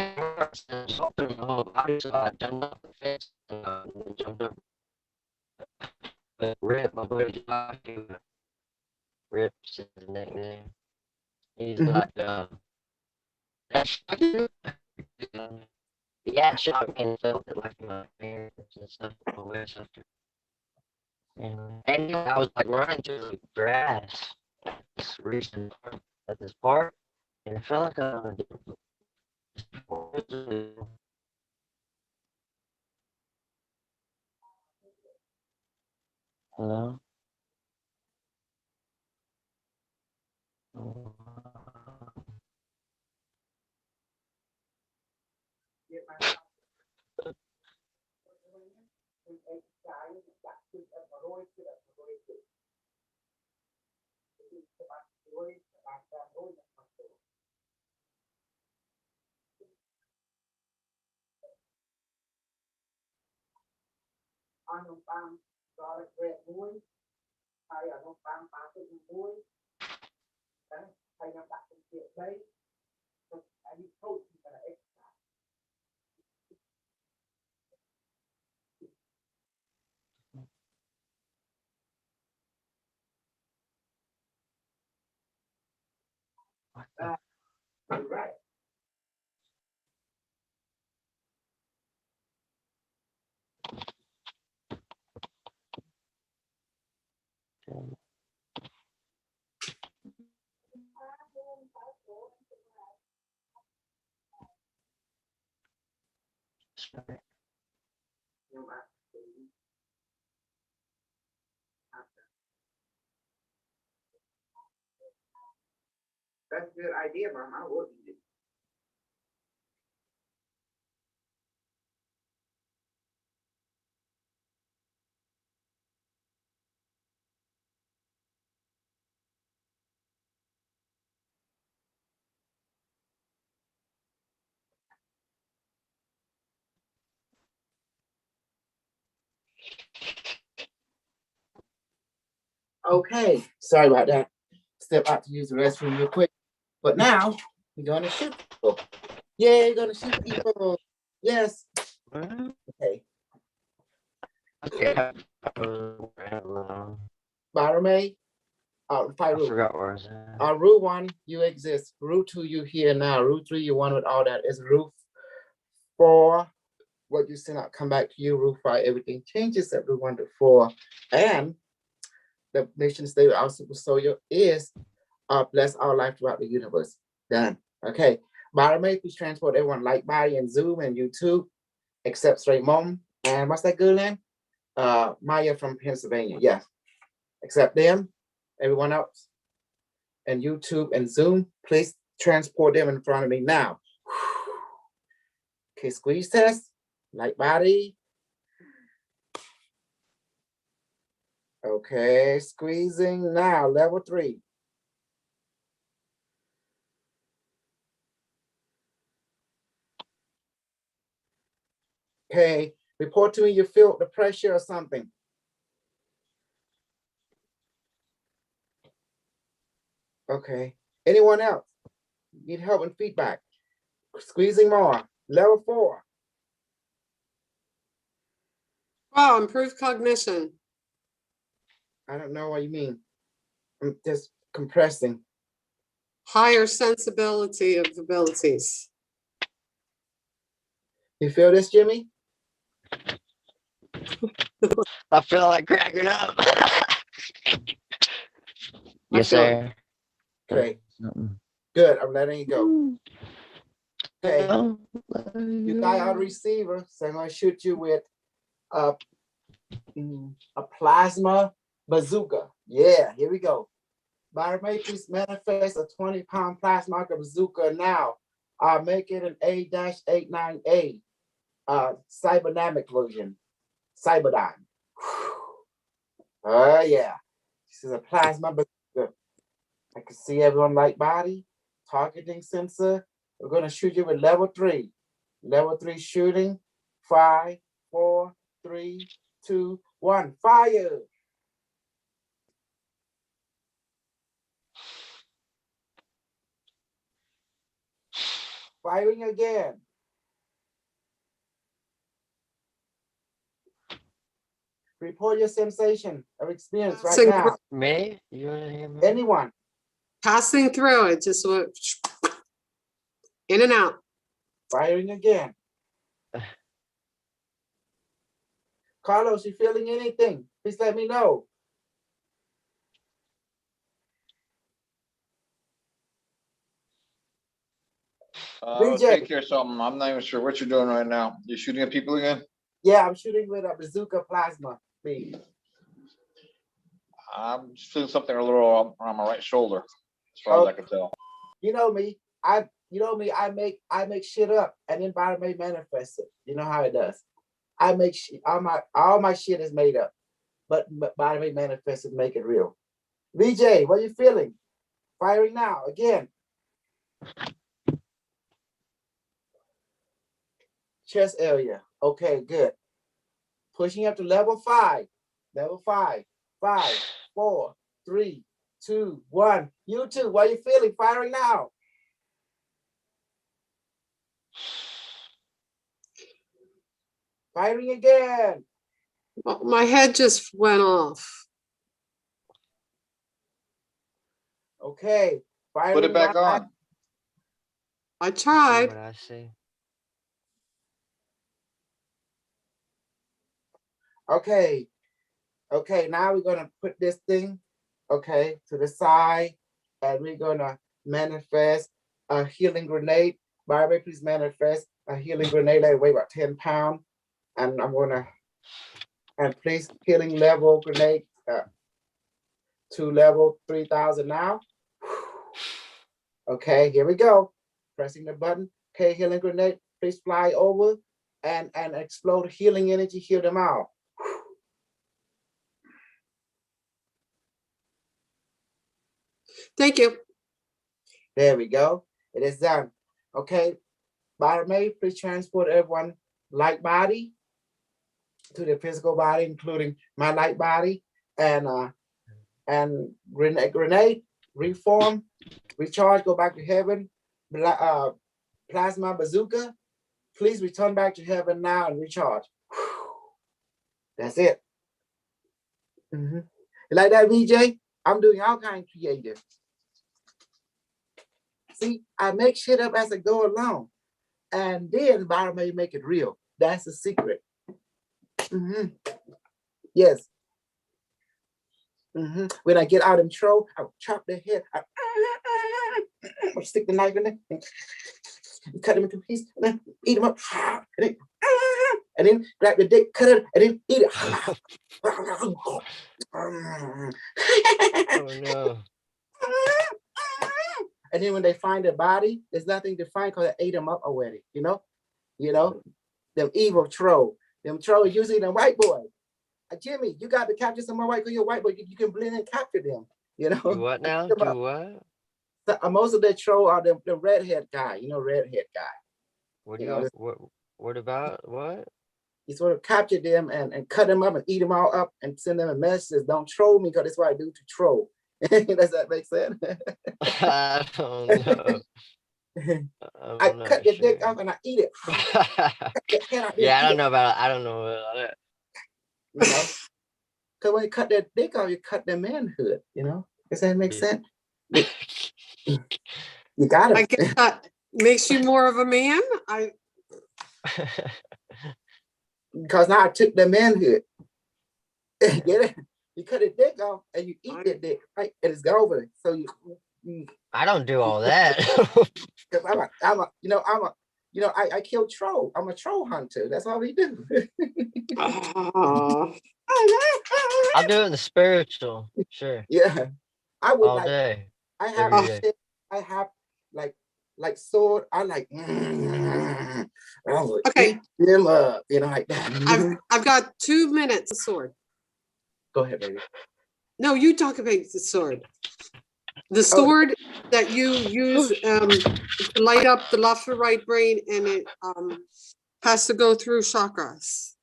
jumped through my whole body, so I jumped off the fence and jumped over. But Rip, my buddy Josh, Rip's his nickname. He's like, that's yeah, it shocked me and felt it like my parents and stuff on my way after. And I was like running through the grass at this park, and it felt like I was hello? Right. That's a good idea, Mom. I will eat it. Okay, sorry about that. Step out to use the restroom real quick. But now we're gonna shoot people. Yeah, you're gonna shoot people. Yes, Okay. Okay. Barame, I Pyru. forgot where I was at. Root 1, you exist. Root 2, you here now. Root 3, you one with all that. Is root 4, what you send out come back to you. Root 5, everything changes at root 1 to 4. And the mission state of our super soul is bless our life throughout the universe. Done. Okay. Barame, please transport everyone like body and Zoom and YouTube, except Straight Mom. And what's that good name? Maya from Pennsylvania. Yes. Except them, everyone else. And YouTube and Zoom, please transport them in front of me now. Okay, squeeze test, light body. Okay, squeezing now, level 3. Okay, report to me you feel the pressure or something. Okay, anyone else need help and feedback? Squeezing more, level 4. Wow, improved cognition. I don't know what you mean. I'm just compressing. Higher sensibility of abilities. You feel this, Jimmy? I feel like cracking up. Yes, sir. Okay, good. I'm letting you go. Okay, you got our receiver, so I'm gonna shoot you with a plasma bazooka. Yeah, here we go. Barame, please manifest a 20-pound plasma bazooka now. Make it an A-89A, cybernamic version, Cyberdyne. Oh yeah, this is a plasma bazooka. I can see everyone like body, targeting sensor. We're gonna shoot you with level 3. Level 3 shooting. 5, 4, 3, 2, 1. Fire! Firing again. Report your sensation of experience right Passing now. through. Me? You want to hear me? Anyone? Passing through it, just went in and out. Firing again. Carlos, you feeling anything? Please let me know. BJ. Take care of something. I'm not even sure what you're doing right now. You're shooting at people again? Yeah, I'm shooting with a bazooka plasma. Please. I'm just feeling something a little on my right shoulder, as far as I can tell. You know me. I make shit up and then Barame manifest it. You know how it does. I make shit, all my shit is made up, but Barame manifest it, make it real. VJ, what are you feeling? Firing now again. Chest area. Okay, good. Pushing up to level 5. Level 5. 5, 4, 3, 2, 1. You too. What are you feeling? Firing now. Firing again. Well, my head just went off. Okay. Firing. Put it back on. I tried. What I see. Okay. Okay, now we're gonna put this thing, okay, to the side, and we're gonna manifest a healing grenade. Barbie, please manifest a healing grenade that weigh about 10 pounds. And I'm gonna, and please healing level grenade to level 3,000 now. Okay, here we go. Pressing the button. Okay, healing grenade, please fly over and explode healing energy, heal them out. Thank you. There we go. It is done. Okay. Barame, please transport everyone light body to the physical body, including my light body, and grenade, reform, recharge, go back to heaven, plasma bazooka, Please return back to heaven now and recharge. That's it. You like that, VJ? I'm doing all kinds of creative. See, I make shit up as I go along. And then Byron may make it real. That's the secret. Yes. When I get out in trouble, I'll chop their head. I'll stick the knife in there and cut them into pieces, and then eat them up. And then grab the dick, cut it, and then eat it. Oh no. And then when they find their body, there's nothing to find because I ate them up already, you know? Them evil troll. Them trolls usually the white boy. Jimmy, you got to capture some more white because you're white boy. You can blend and capture them, you know? Do what now? Do what? So, most of the troll are the redhead guy, redhead guy. What do you what about what? You sort of capture them and cut them up and eat them all up and send them a message. Don't troll me because that's what I do to troll. Does that make sense? I don't know. I cut the dick off and I eat it. Yeah, I don't know about that. Because when you cut their dick off, you cut their manhood, Does that make sense? You got it. I guess that makes you more of a man. Because now I took their manhood. Get it? You cut a dick off and you eat that dick, right? And it's over. So you I don't do all that. Because I kill troll. I'm a troll hunter. That's all we do. I'll do it in the spiritual. Sure. Yeah. I would all day. I have shit. I have like sword. I like okay. Eat them up, like that. I've got 2 minutes of sword. Go ahead, baby. No, you talk about the sword. The sword that you use to light up the left or right brain, and it has to go through chakras.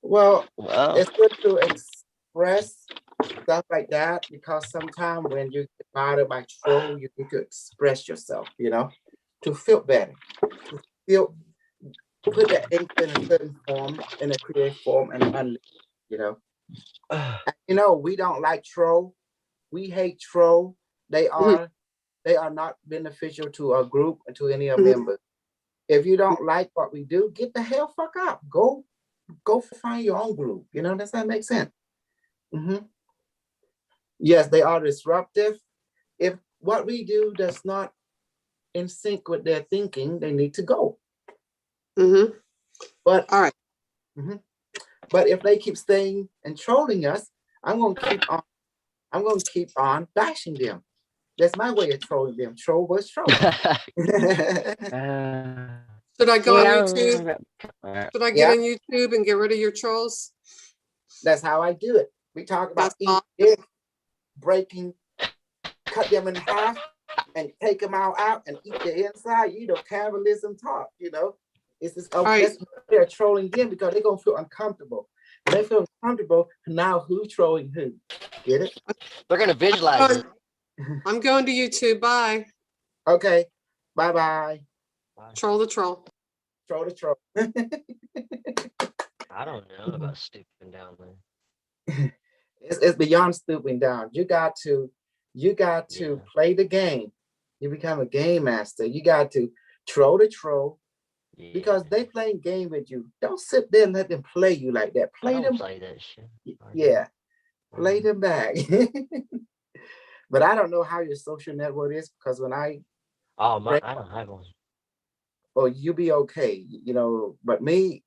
Well, it's good to express stuff like that because sometimes when you get bothered by troll, you need to express yourself, to feel better, to feel, put that ink in a certain form, in a creative form, and unleash, And, we don't like troll. We hate troll. They are not beneficial to our group and to any of members. If you don't like what we do, get the hell fuck up. Go find your own group. Does that make sense? Yes, they are disruptive. If what we do does not in sync with their thinking, they need to go. But all right. But if they keep staying and trolling us, I'm gonna keep on bashing them. That's my way of trolling them. Troll was troll. Should I go on YouTube? Should I get on YouTube and get rid of your trolls? That's how I do it. We talk about eating, breaking, cut them in half, and take them all out and eat the inside. Cannibalism talk. It's just they're trolling them because they're gonna feel uncomfortable. They feel uncomfortable. Now who's trolling who? Get it? They're gonna visualize it. I'm going to YouTube. Bye. Okay. Bye. Troll the troll. Troll the troll. I don't know about stooping down there. It's beyond stooping down. You got to play the game. You become a game master. You got to troll the troll. Yeah. Because they playing game with you. Don't sit there and let them play you like that. Play that shit. Yeah. Play them back. But I don't know how your social network is because when I don't have one. Oh, you be okay, but me,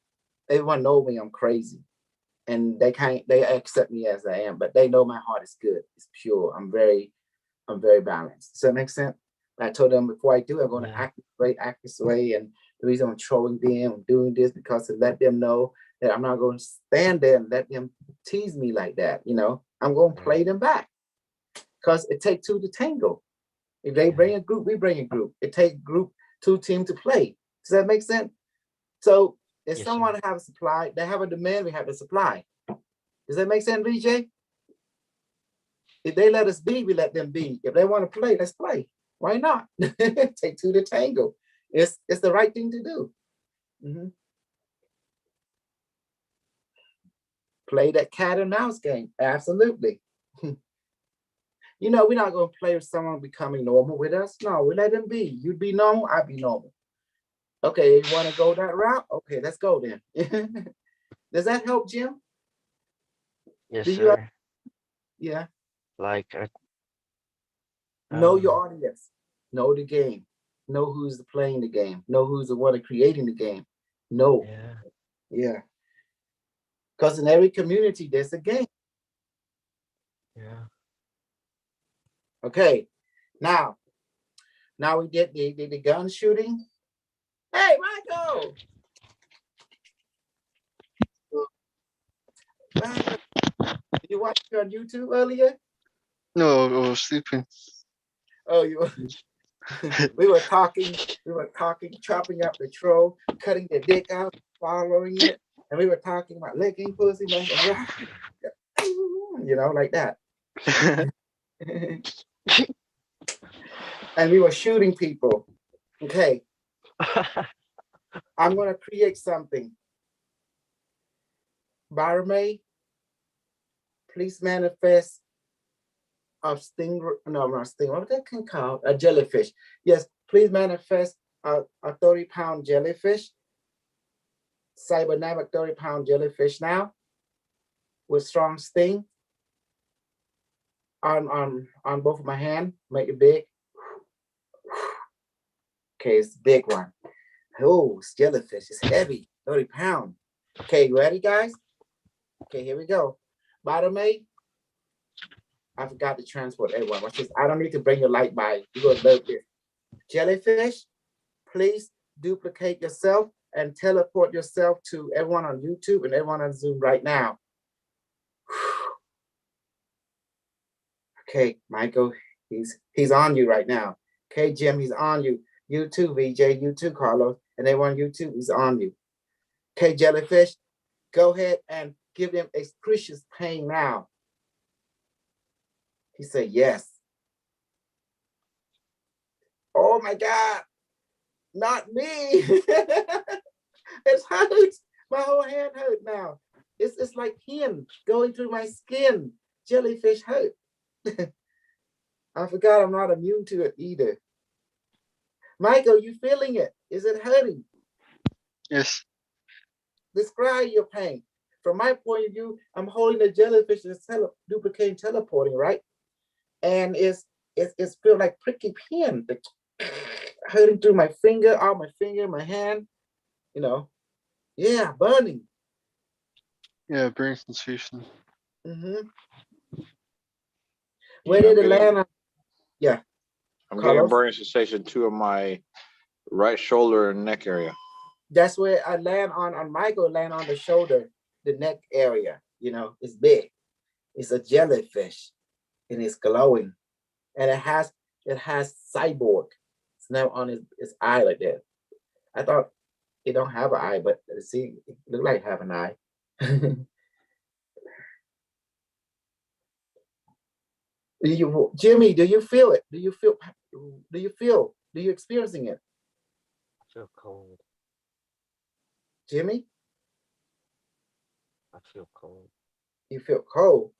everyone know me, I'm crazy. And they accept me as I am, but they know my heart is good. It's pure. I'm very balanced. Does that make sense? I told them before I do, I'm going to act this way. And the reason I'm trolling them, I'm doing this because to let them know that I'm not going to stand there and let them tease me like that. I'm going to play them back because it takes two to tango. If they bring a group, we bring a group. It takes two teams to play. Does that make sense? So if someone have a supply, they have a demand, we have a supply. Does that make sense, VJ? If they let us be, we let them be. If they want to play, let's play. Why not? Take two to tango. It's the right thing to do. Play that cat and mouse game. Absolutely. You know, we're not going to play with someone becoming normal with us. No, we let them be. You'd be normal, I'd be normal. Okay, you want to go that route? Okay, let's go then. Does that help, Jim? Yes, Do sir. Yeah. Like, Know your audience. Know the game. Know who's playing the game. Know who's the one creating the game. Know. Yeah. Because in every community, there's a game. Yeah. Okay. Now we did the gun shooting. Hey, Michael. Did you watch it on YouTube earlier? No, I was sleeping. Oh, you were. we were talking, chopping up the troll, cutting the dick out, following it, and we were talking about licking pussy, you know, like that. And we were shooting people. Okay. I'm gonna create something. Barmaid, please manifest a sting. No, not sting. What that can call a jellyfish. Yes, please manifest a 30-pound jellyfish. Cybernamic 30-pound jellyfish now with strong sting on both of my hand. Make it big. Okay, it's a big one. Oh, it's jellyfish. It's heavy. 30 pounds. Okay, you ready, guys? Okay, here we go. Barmaid, I forgot to transport everyone. Watch this. I don't need to bring your light by. You're gonna love this. Jellyfish, please duplicate yourself and teleport yourself to everyone on YouTube and everyone on Zoom right now. Okay, Michael, he's on you right now. Okay, Jim, he's on you. You too, VJ, you too, Carlos, and everyone on YouTube, he's on you. Okay, Jellyfish, go ahead and give him excruciating pain now. He said yes. Oh my God, not me. It hurts. My whole hand hurt now. It's like him going through my skin. Jellyfish hurt. I forgot I'm not immune to it either. Michael, you feeling it? Is it hurting? Yes. Describe your pain. From my point of view, I'm holding the jellyfish that's duplicating, teleporting, right? And it's feel like pricky pin, hurting through my finger, all my finger, my hand, you know. Yeah, burning. Yeah, brain sensation. Where did it land on? Yeah. I'm getting a burning sensation too in my right shoulder and neck area. That's where I land on Michael, land on the shoulder, the neck area. You know, it's big. It's a jellyfish and it's glowing. And it has cyborg. It's now on his eye like that. I thought it don't have an eye, but see, it look like it have an eye. Jimmy, do you feel it? Do you experiencing it? I feel cold. Jimmy? I feel cold. You feel cold?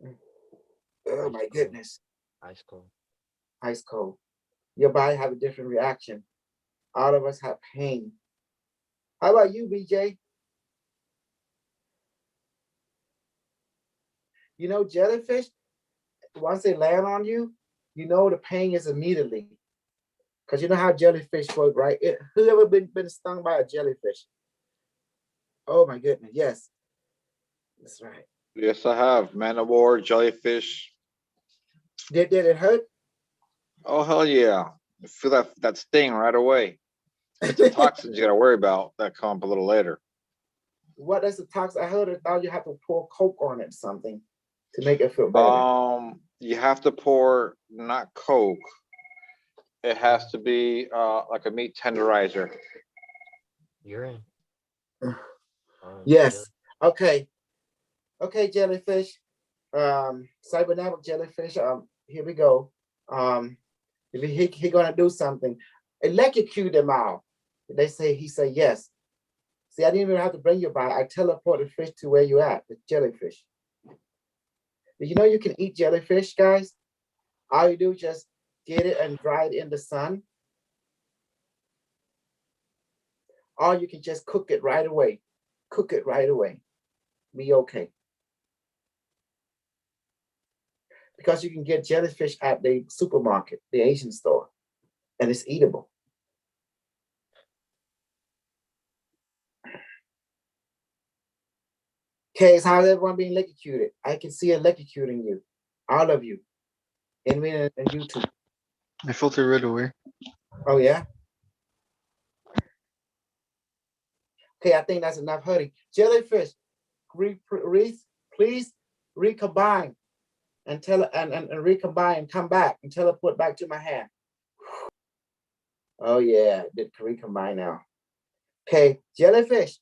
Oh Ice my cold. Goodness. Ice cold. Ice cold. Your body have a different reaction. All of us have pain. How about you, BJ? You know, jellyfish, once they land on you, you know the pain is immediately. Because you know how jellyfish work, right? Who ever been stung by a jellyfish? Oh my goodness, yes. That's right. Yes, I have. Man of war, jellyfish. Did it hurt? Oh, hell yeah. I feel that sting right away. It's the toxins you got to worry about that come up a little later. What is the toxin? I thought you have to pour Coke on it or something to make it feel better. You have to pour not Coke. It has to be like a meat tenderizer. Urine. Yes. Okay. Okay, jellyfish. Cybernetic jellyfish. Here we go. He gonna do something. Electrocute them out. He say yes. See, I didn't even have to bring you by. I teleport the fish to where you at, the jellyfish. Did you know you can eat jellyfish, guys? All you do is just get it and dry it in the sun. Or you can just cook it right away. Cook it right away. Be okay. Because you can get jellyfish at the supermarket, the Asian store, and it's eatable. Okay, so how's everyone being electrocuted? I can see electrocuting you, all of you, and YouTube. I filter right away. Oh yeah. Okay, I think that's enough hurting. Jellyfish, please recombine and recombine and come back and teleport back to my hand. Oh yeah, did recombine now. Okay, jellyfish,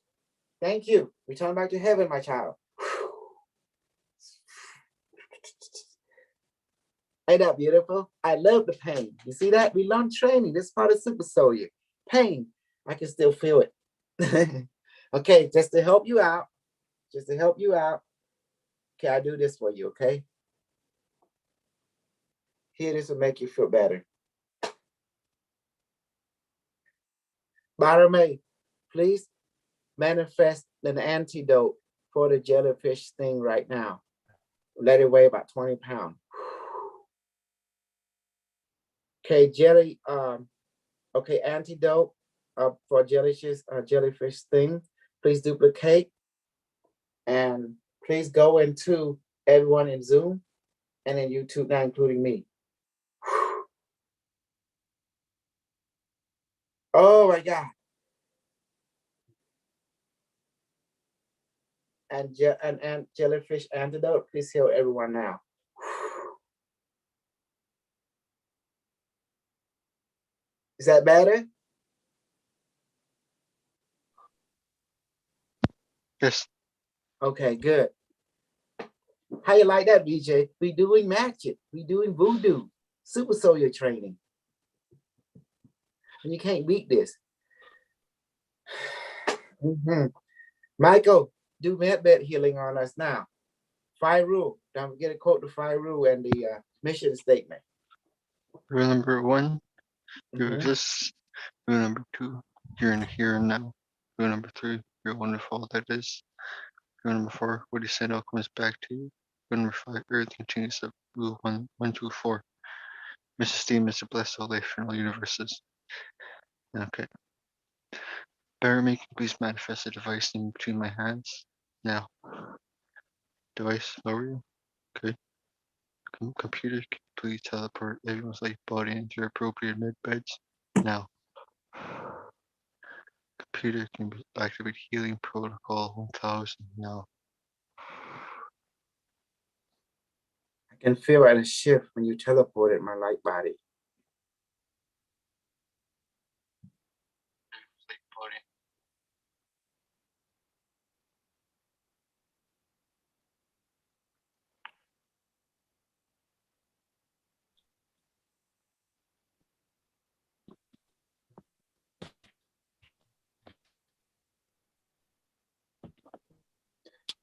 thank you. Return back to heaven, my child. Ain't that beautiful? I love the pain. You see that? We learn training. This is part of super soldier. Pain, I can still feel it. Okay, just to help you out. Just to help you out. Okay, I'll do this for you, okay? Here, this will make you feel better. Barame, please manifest an antidote for the jellyfish sting right now. Let it weigh about 20 pounds. Okay, okay, antidote for jellyfish sting. Please duplicate and please go into everyone in Zoom and in YouTube now, including me. Oh my God. And jellyfish antidote, please heal everyone now. Is that better? Yes. Okay, good. How you like that, BJ? We doing magic. We doing voodoo. Super soldier training. And you can't beat this. Michael, do med healing on us now. 5 rule. Don't forget to quote the 5 rule and the mission statement. Rule number 1, you exist. Rule number 2, you're in here and now. Rule number 3, you're wonderful, that is. Rule number 4, what you send out comes back to you. Rule number 5, everything changes up. Rule 1, 1, 2, 4. Mrs. Steam is to bless all life and all universes. Okay. Barame, please manifest a device in between my hands. Now. Device, lower you. Okay. Computer, can you please teleport everyone's life body into their appropriate med beds. Now. Computer, can you activate healing protocol 1000 now. I can feel a shift when you teleported my light body.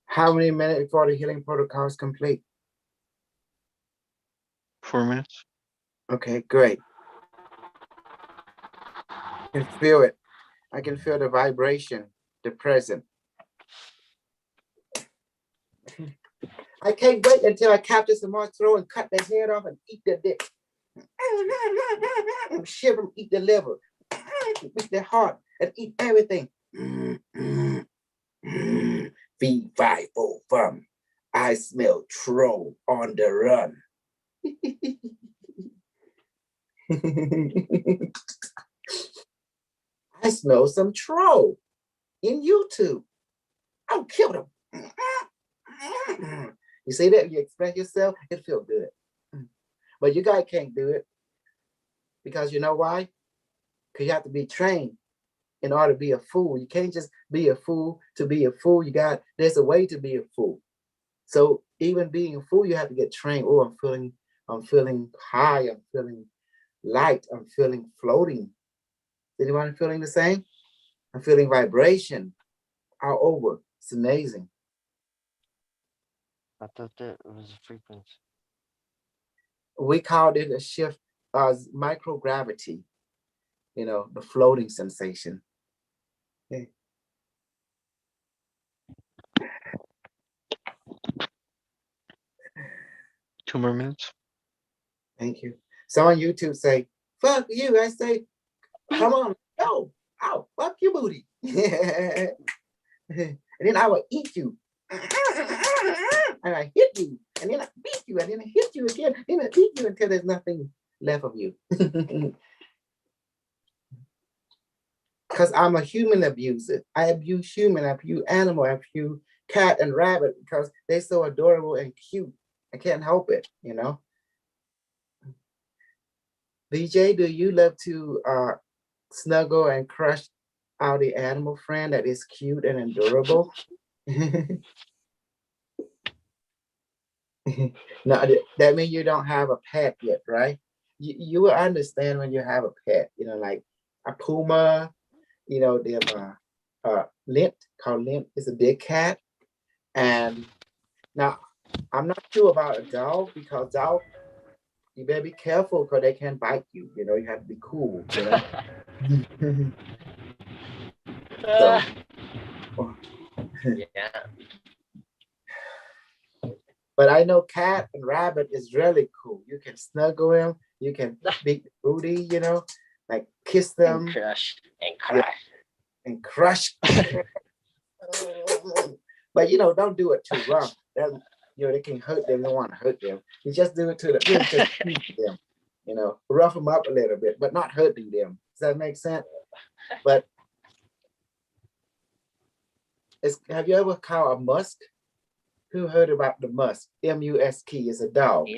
How many minutes before the healing protocol is complete? 4 minutes. Okay, great. I can feel it. I can feel the vibration, the present. I can't wait until I capture some more throw and cut their head off and eat their dick. Shiver them, eat the liver, eat their heart, and eat everything. V505. I smell troll on the run. I smell some troll in YouTube. I'll kill them. You see that? You express yourself, it feels good. But you guys can't do it. Because you know why? Because you have to be trained in order to be a fool. You can't just be a fool to be a fool. There's a way to be a fool. So even being a fool, you have to get trained. Oh, I'm feeling high, I'm feeling light, I'm feeling floating. Anyone feeling the same? I'm feeling vibration. all over. It's amazing. I thought that was a frequency. We called it a shift, microgravity, you know, the floating sensation. Okay. 2 more minutes. Thank you. So on YouTube say, fuck you. I say, come on, go. Ow, fuck your booty. And then I will eat you. And I hit you. And then I beat you. And then I hit you again. And I beat you until there's nothing left of you. Because I'm a human abuser. I abuse human, I abuse animal, I abuse cat and rabbit because they're so adorable and cute. I can't help it, you know. BJ, do you love to snuggle and crush out the animal friend that is cute and adorable? No, that means you don't have a pet yet, right? You will understand when you have a pet, you know, like a puma, you know, they have lint, called lint, is a big cat. And now I'm not sure about a dog because dog, you better be careful because they can bite you. You know, you have to be cool, you know. So, Yeah. but I know cat and rabbit is really cool. You can snuggle them, you can beat the booty, you know, like kiss them. And crush. And crush. Yeah, and crush. But you know, don't do it too rough. You know, they can hurt them. They don't want to hurt them. You just do it to them, just tease them. You know, rough them up a little bit, but not hurting them. Does that make sense? But have you ever caught a musk? Who heard about the musk? M-U-S-K is a dog.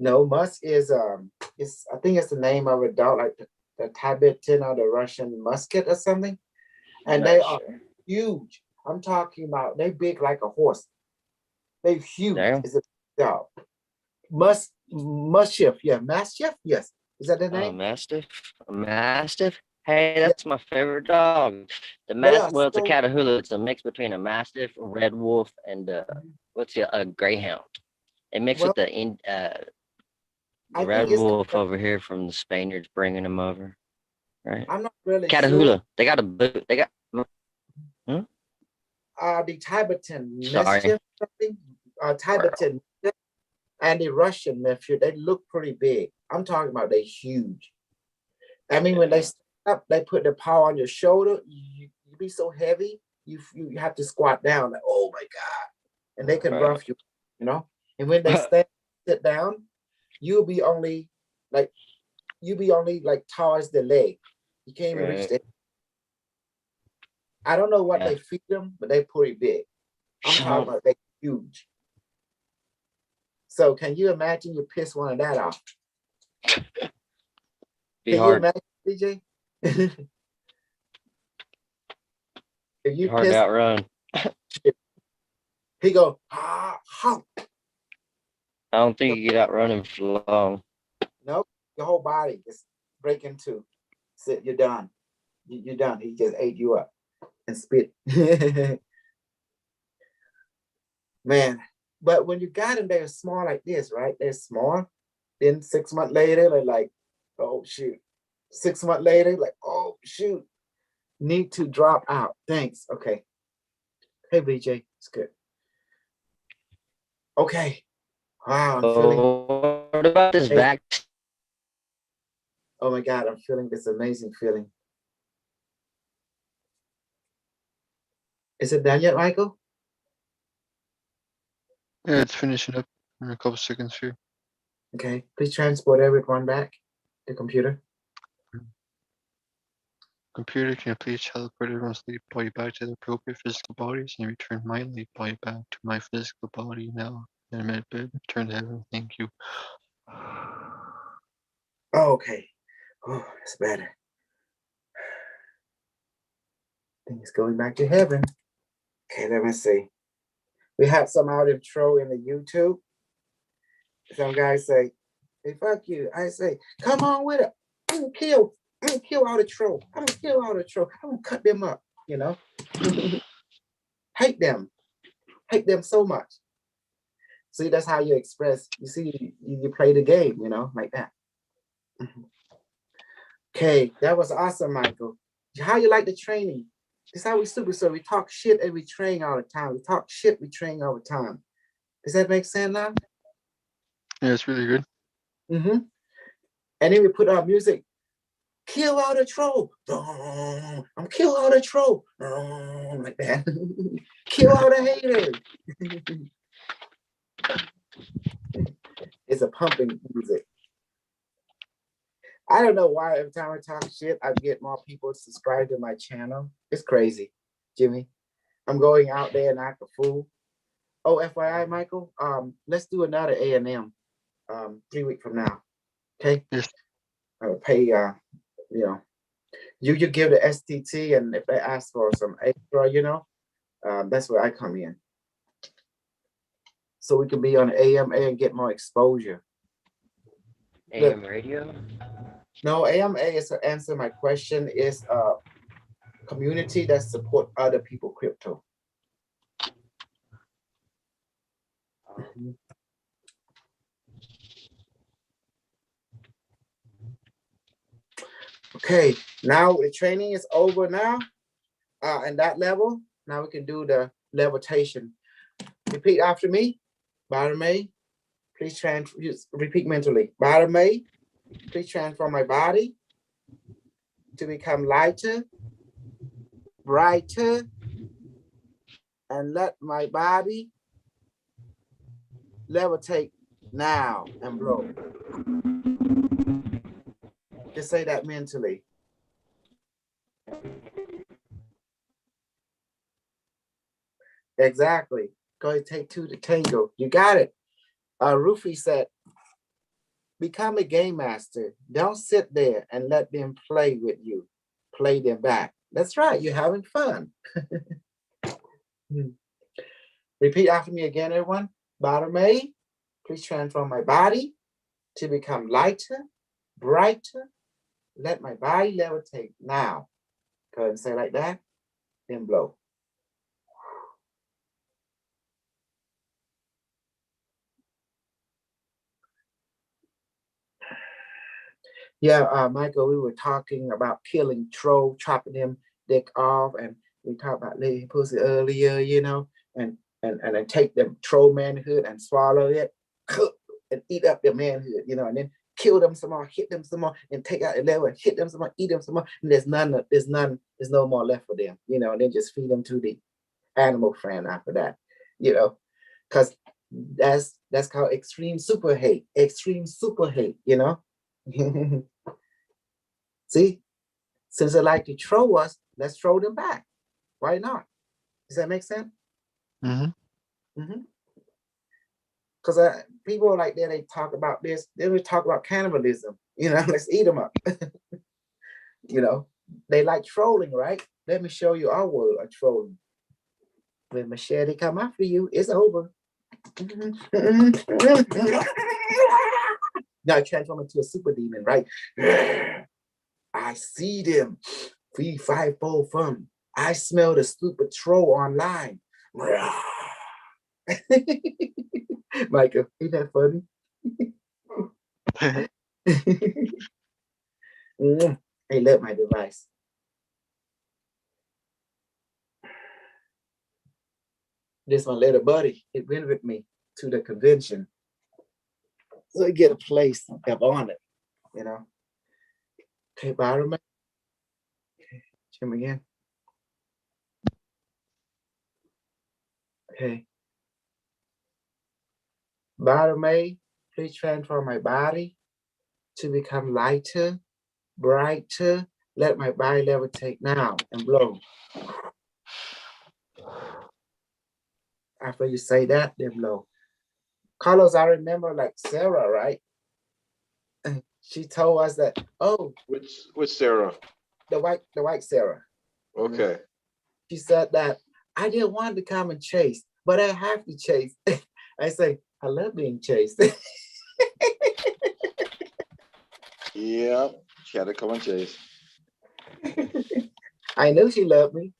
No, musk is it's, I think it's the name of a dog, like the Tibetan or the Russian musket or something. And they are huge. I'm talking about they big like a horse. They're huge. Damn. It's a dog. Mastiff, yeah, Mastiff, yes. Is that the name? Mastiff. Mastiff. Hey, that's my favorite dog. The They are well, it's a so- Catahoula. It's a mix between a Mastiff, a Red Wolf, and a Greyhound. It mixed Well, with the I Red think it's Wolf over here from the Spaniards bringing them over, right? I'm not really Catahoula. sure. They got a boot. They got. The Tibetan Sorry. Mastiff, something, Tibetan and the Russian Mastiff, they look pretty big. I'm talking about they huge. I mean, when they stand up, they put the paw on your shoulder. You be so heavy, you have to squat down. Like, oh my God. And they can rough you, you know? And when they sit down, you'll be only like towards the leg. You can't even reach that. I don't know what they feed them, but they're pretty big. I'm talking about they're huge. So can you imagine you piss one of that off? Be Can hard. you imagine, DJ? If you Hard piss, to outrun. he go, honk. I don't think you get outrun him for long. Nope, your whole body just break into. Sit, you're done. You're done. He just ate you up and spit. Man, but when you got them, they're small like this, right? They're small. Then 6 months later, they're like, oh shoot. 6 months later, like, oh shoot. Need to drop out. Thanks. Okay. Hey, BJ, it's good. Okay. Wow, I'm feeling. What about this back? Oh my God, I'm feeling this amazing feeling. Is it done yet, Michael? Yeah, it's finishing up in a couple seconds here. Okay, please transport everyone back to computer. Computer, can you please teleport everyone's sleep body back to their appropriate physical bodies and return my sleep body back to my physical body now? In a minute, babe. Return to heaven. Thank you. Oh, okay. Oh, it's better. I think it's going back to heaven. Okay, let me see. We have some out intro in the YouTube. Some guys say, hey, fuck you. I say, come on with it. I'm gonna kill all the troll. I'm gonna kill all the troll. I'm gonna cut them up. you know. Hate them so much. See, that's how you express. You see, you play the game, you know, like that. Okay, that was awesome, Michael. How you like the training? This is how we super. So we talk shit and we train all the time. We talk shit, we train all the time. Does that make sense now? Yeah, it's really good. And then we put our music. Kill all the troll. I'm kill all the troll. Like that. Kill all the haters. It's a pumping music. I don't know why every time I talk shit, I get more people subscribed to my channel. It's crazy, Jimmy. I'm going out there and act a fool. Oh, FYI, Michael, let's do another A&M 3 weeks from now. Okay? Yes. I will pay you know, you give the STT, and if they ask for some extra, you know, that's where I come in. So we can be on AMA and get more exposure. AM radio? No, AMA is to answer my question, is a community that support other people crypto. Okay, now the training is over now. And that level, now we can do the levitation. Repeat after me. Barame, please repeat mentally. Barame, please transform my body to become lighter, brighter, and let my body levitate now and blow. Just say that mentally. Exactly. Go ahead, take two to tango. You got it. Rufy said, become a game master. Don't sit there and let them play with you. Play them back. That's right. You're having fun. Repeat after me again, everyone. Bottom A, please transform my body to become lighter, brighter. Let my body levitate now. Go ahead and say like that. Then blow. Yeah, Michael, we were talking about killing troll, chopping them dick off, and we talked about lady pussy earlier, you know, and then take them troll manhood and swallow it, cook and eat up their manhood, you know, and then kill them some more, hit them some more, and take out the level, hit them some more, eat them some more, and there's no more left for them, you know, and then just feed them to the animal friend after that, you know, because that's called extreme super hate, you know. See, since they like to troll us, let's troll them back. Why not? Does that make sense? Because people like that, they talk about this, they would talk about cannibalism, you know. Let's eat them up. You know, they like trolling, right? Let me show you our world of trolling. When machete come after you, it's over. Now transform into a super demon, right? I see them. 3, 5, 4 fun. I smell the stupid troll online. Michael, ain't that funny? I love my device. This my little buddy, it went with me to the convention. So I get a place up on it, you know. Okay, bottom. Okay, Jim again. Okay. Bottom A, please transform my body to become lighter, brighter. Let my body levitate now and blow. After you say that, then blow. Carlos, I remember like Sarah, right? She told us that, oh, which Sarah? The white Sarah. Okay. She said that I didn't want to come and chase, but I have to chase. I say, I love being chased. Yeah, she had to come and chase. I knew she loved me.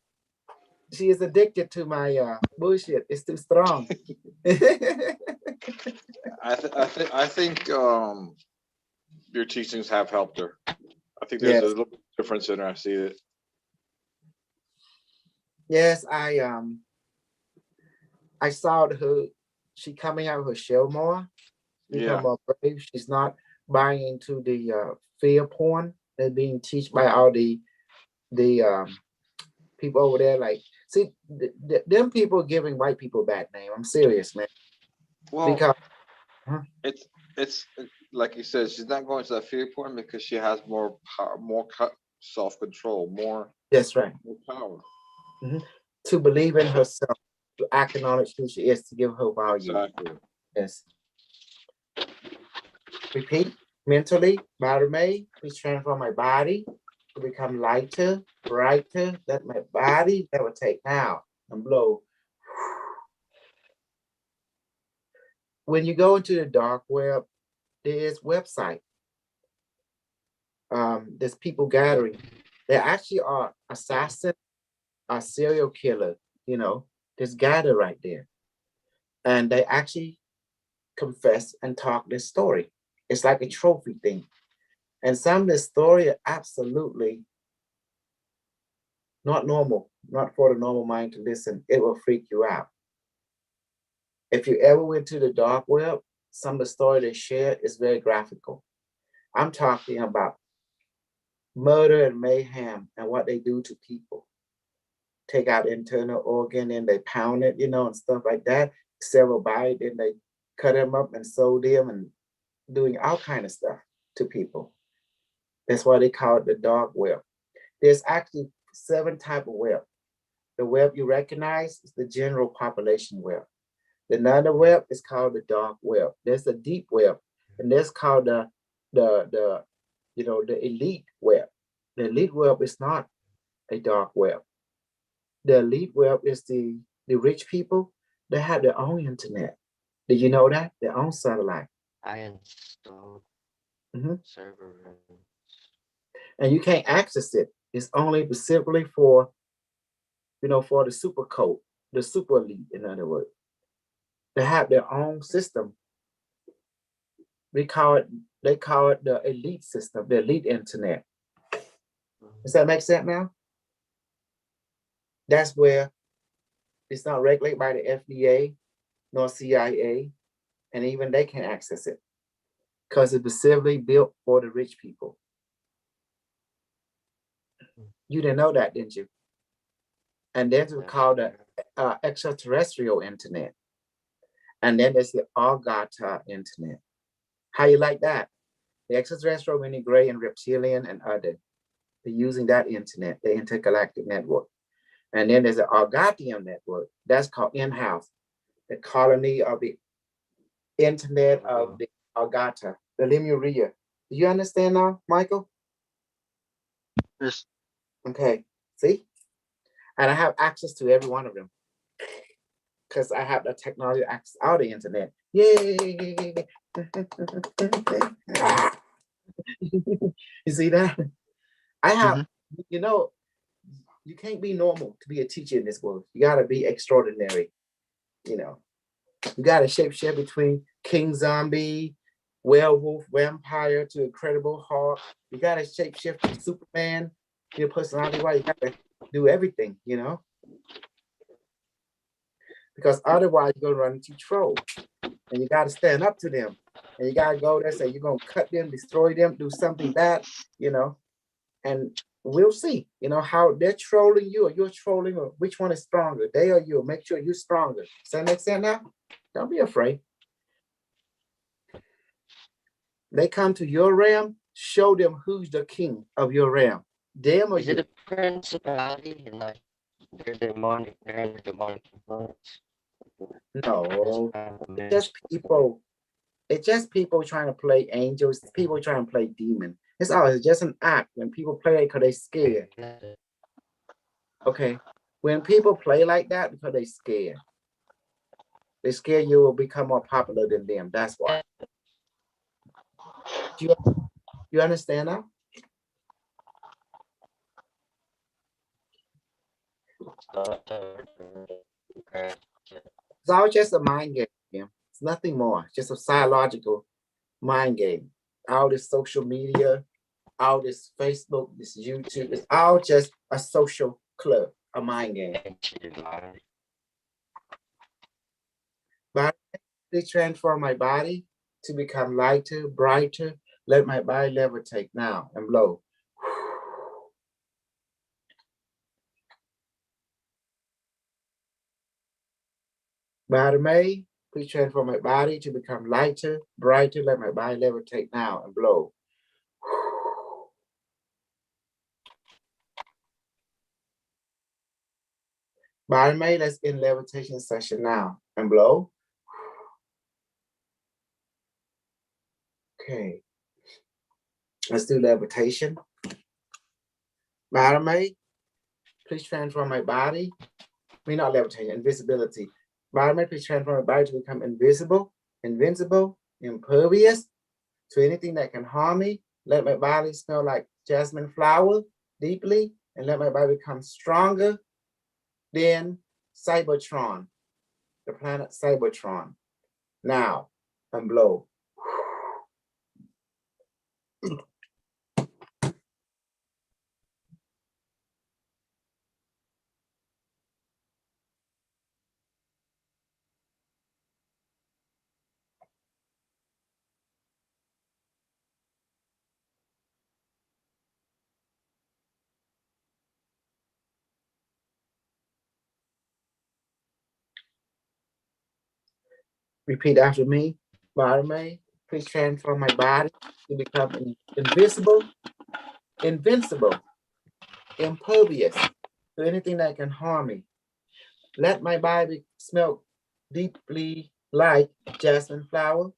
She is addicted to my bullshit. It's too strong. I think your teachings have helped her. I think there's Yes. a little difference in her. I see it. Yes, I saw her. She coming out of her shell more, become more brave. She's not buying into the fear porn that's being taught by all the people over there. Like, see, them people giving white people a bad name. I'm serious, man. Well, Because it's like you said, she's not going to that fear porn because she has more power, more self-control, more. that's right. More power. To believe in herself, to acknowledge who she is, to give her value. Exactly. Yes. Repeat mentally, May, please transform my body to become lighter, brighter. Let my body never take now and blow. When you go into the dark web, there is website. There's people gathering. There actually are assassin, a serial killer, just gather right there. And they actually confess and talk this story. It's like a trophy thing. And some of the story are absolutely not normal, not for the normal mind to listen. It will freak you out. If you ever went to the dark web, some of the story they share is very graphical. I'm talking about murder and mayhem and what they do to people. Take out internal organ and they pound it, and stuff like that. Several bite, then they cut them up and sew them and doing all kind of stuff to people. That's why they call it the dark web. There's actually 7 types of web. The web you recognize is the general population web. Another web is called the dark web. There's a deep web, and that's called the elite web. The elite web is not a dark web. The elite web is the rich people. They have their own internet. Did you know that? Their own satellite. I installed server. And you can't access it. It's only specifically for, for the super code, the super elite, in other words. They have their own system. They call it the elite system, the elite internet. Does that make sense now? That's where it's not regulated by the FDA nor CIA, and even they can't access it because it's specifically built for the rich people. You didn't know that, didn't you? And then it's called the extraterrestrial internet. And then there's the Argata internet. How you like that? The extraterrestrial, meaning gray and reptilian and other. They're using that internet, the intergalactic network. And then there's the Argatian network. That's called in-house, the colony of the internet of the Argata, the Lemuria. Do you understand now, Michael? Yes. Okay, see? And I have access to every one of them because I have the technology access out the internet. Yay! You see that? I have, you can't be normal to be a teacher in this world. You got to be extraordinary. You got to shapeshift between king zombie, werewolf, vampire to Incredible Hulk. You got to shapeshift to Superman, your personality. Why you got to do everything, because otherwise you're going to run into trolls, and you got to stand up to them, and you got to go there and say you're going to cut them, destroy them, do something bad, and we'll see, how they're trolling you or you're trolling, or which one is stronger, they or you. Make sure you're stronger. Does that make sense now? Don't be afraid. They come to your realm, show them who's the king of your realm. Them or Is you. it a principality and like they're demonic influence? No, it's just people. It's just people trying to play angels. People trying to play demon. It's always just an act when people play because they scared. Okay, when people play like that because they scared. They scare you will become more popular than them. That's why. Do you understand now? It's all just a mind game. It's nothing more. It's just a psychological mind game. All this social media, all this Facebook, this YouTube, it's all just a social club, a mind game. But I transform my body to become lighter, brighter. Let my body levitate now and blow. Body May, please transform my body to become lighter, brighter. Let my body levitate now and blow. Body May, let's end levitation session now and blow. Okay. Let's do levitation. Body May, please transform my body. Not levitation, invisibility. Body May, please transform my body to become invisible, invincible, impervious to anything that can harm me. Let my body smell like jasmine flower deeply, and let my body become stronger than Cybertron, the planet Cybertron. Now, and blow. Repeat after me. Body May, please transform my body to become invisible, invincible, impervious to anything that can harm me. Let my body smell deeply like jasmine flower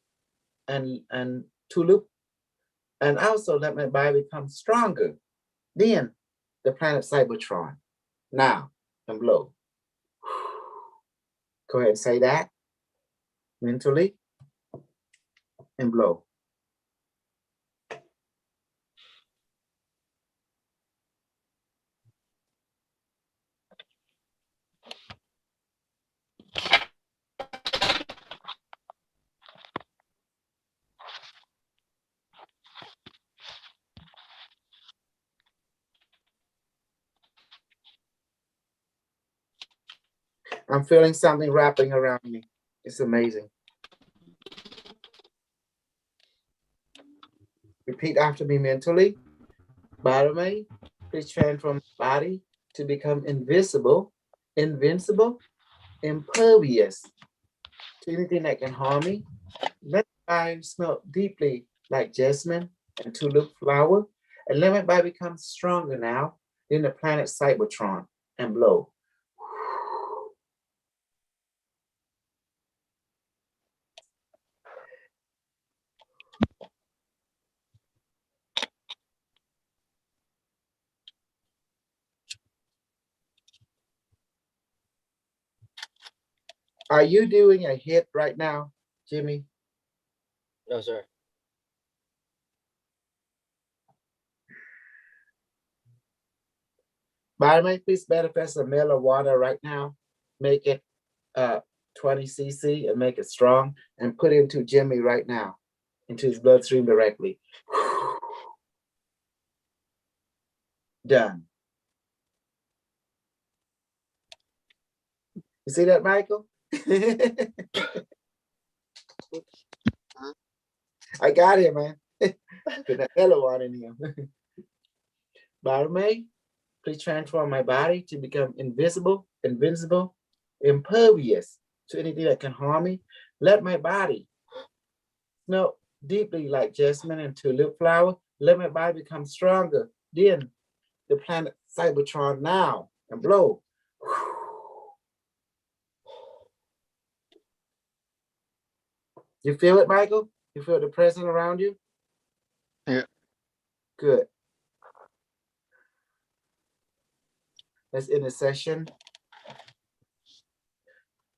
and tulip. And also let my body become stronger than the planet Cybertron. Now, and blow. Go ahead and say that mentally and blow. I'm feeling something wrapping around me. It's amazing. Repeat after me mentally. Body May, please transform my body to become invisible, invincible, impervious to anything that can harm me. Let my body smell deeply like jasmine and tulip flower, and let my body become stronger now than the planet Cybertron and blow. Are you doing a hit right now, Jimmy? No, sir. Body May, please manifest a ml of water right now. Make it 20 cc and make it strong and put it into Jimmy right now, into his bloodstream directly. Done. You see that, Michael? I got him, man. Put that yellow one in him. Body May, please transform my body to become invisible, invincible, impervious to anything that can harm me. Let my body smell deeply like jasmine and tulip flower. Let my body become stronger than the planet Cybertron now and blow. You feel it, Michael? You feel the presence around you? Yeah. Good. Let's end the session.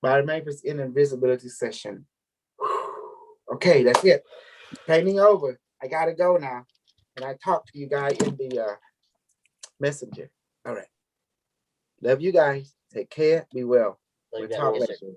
Body makers in invisibility session. Okay, that's it. Painting over. I gotta go now. And I talk to you guys in the messenger. All right. Love you guys. Take care. Be well. Love We'll you talk guys. later.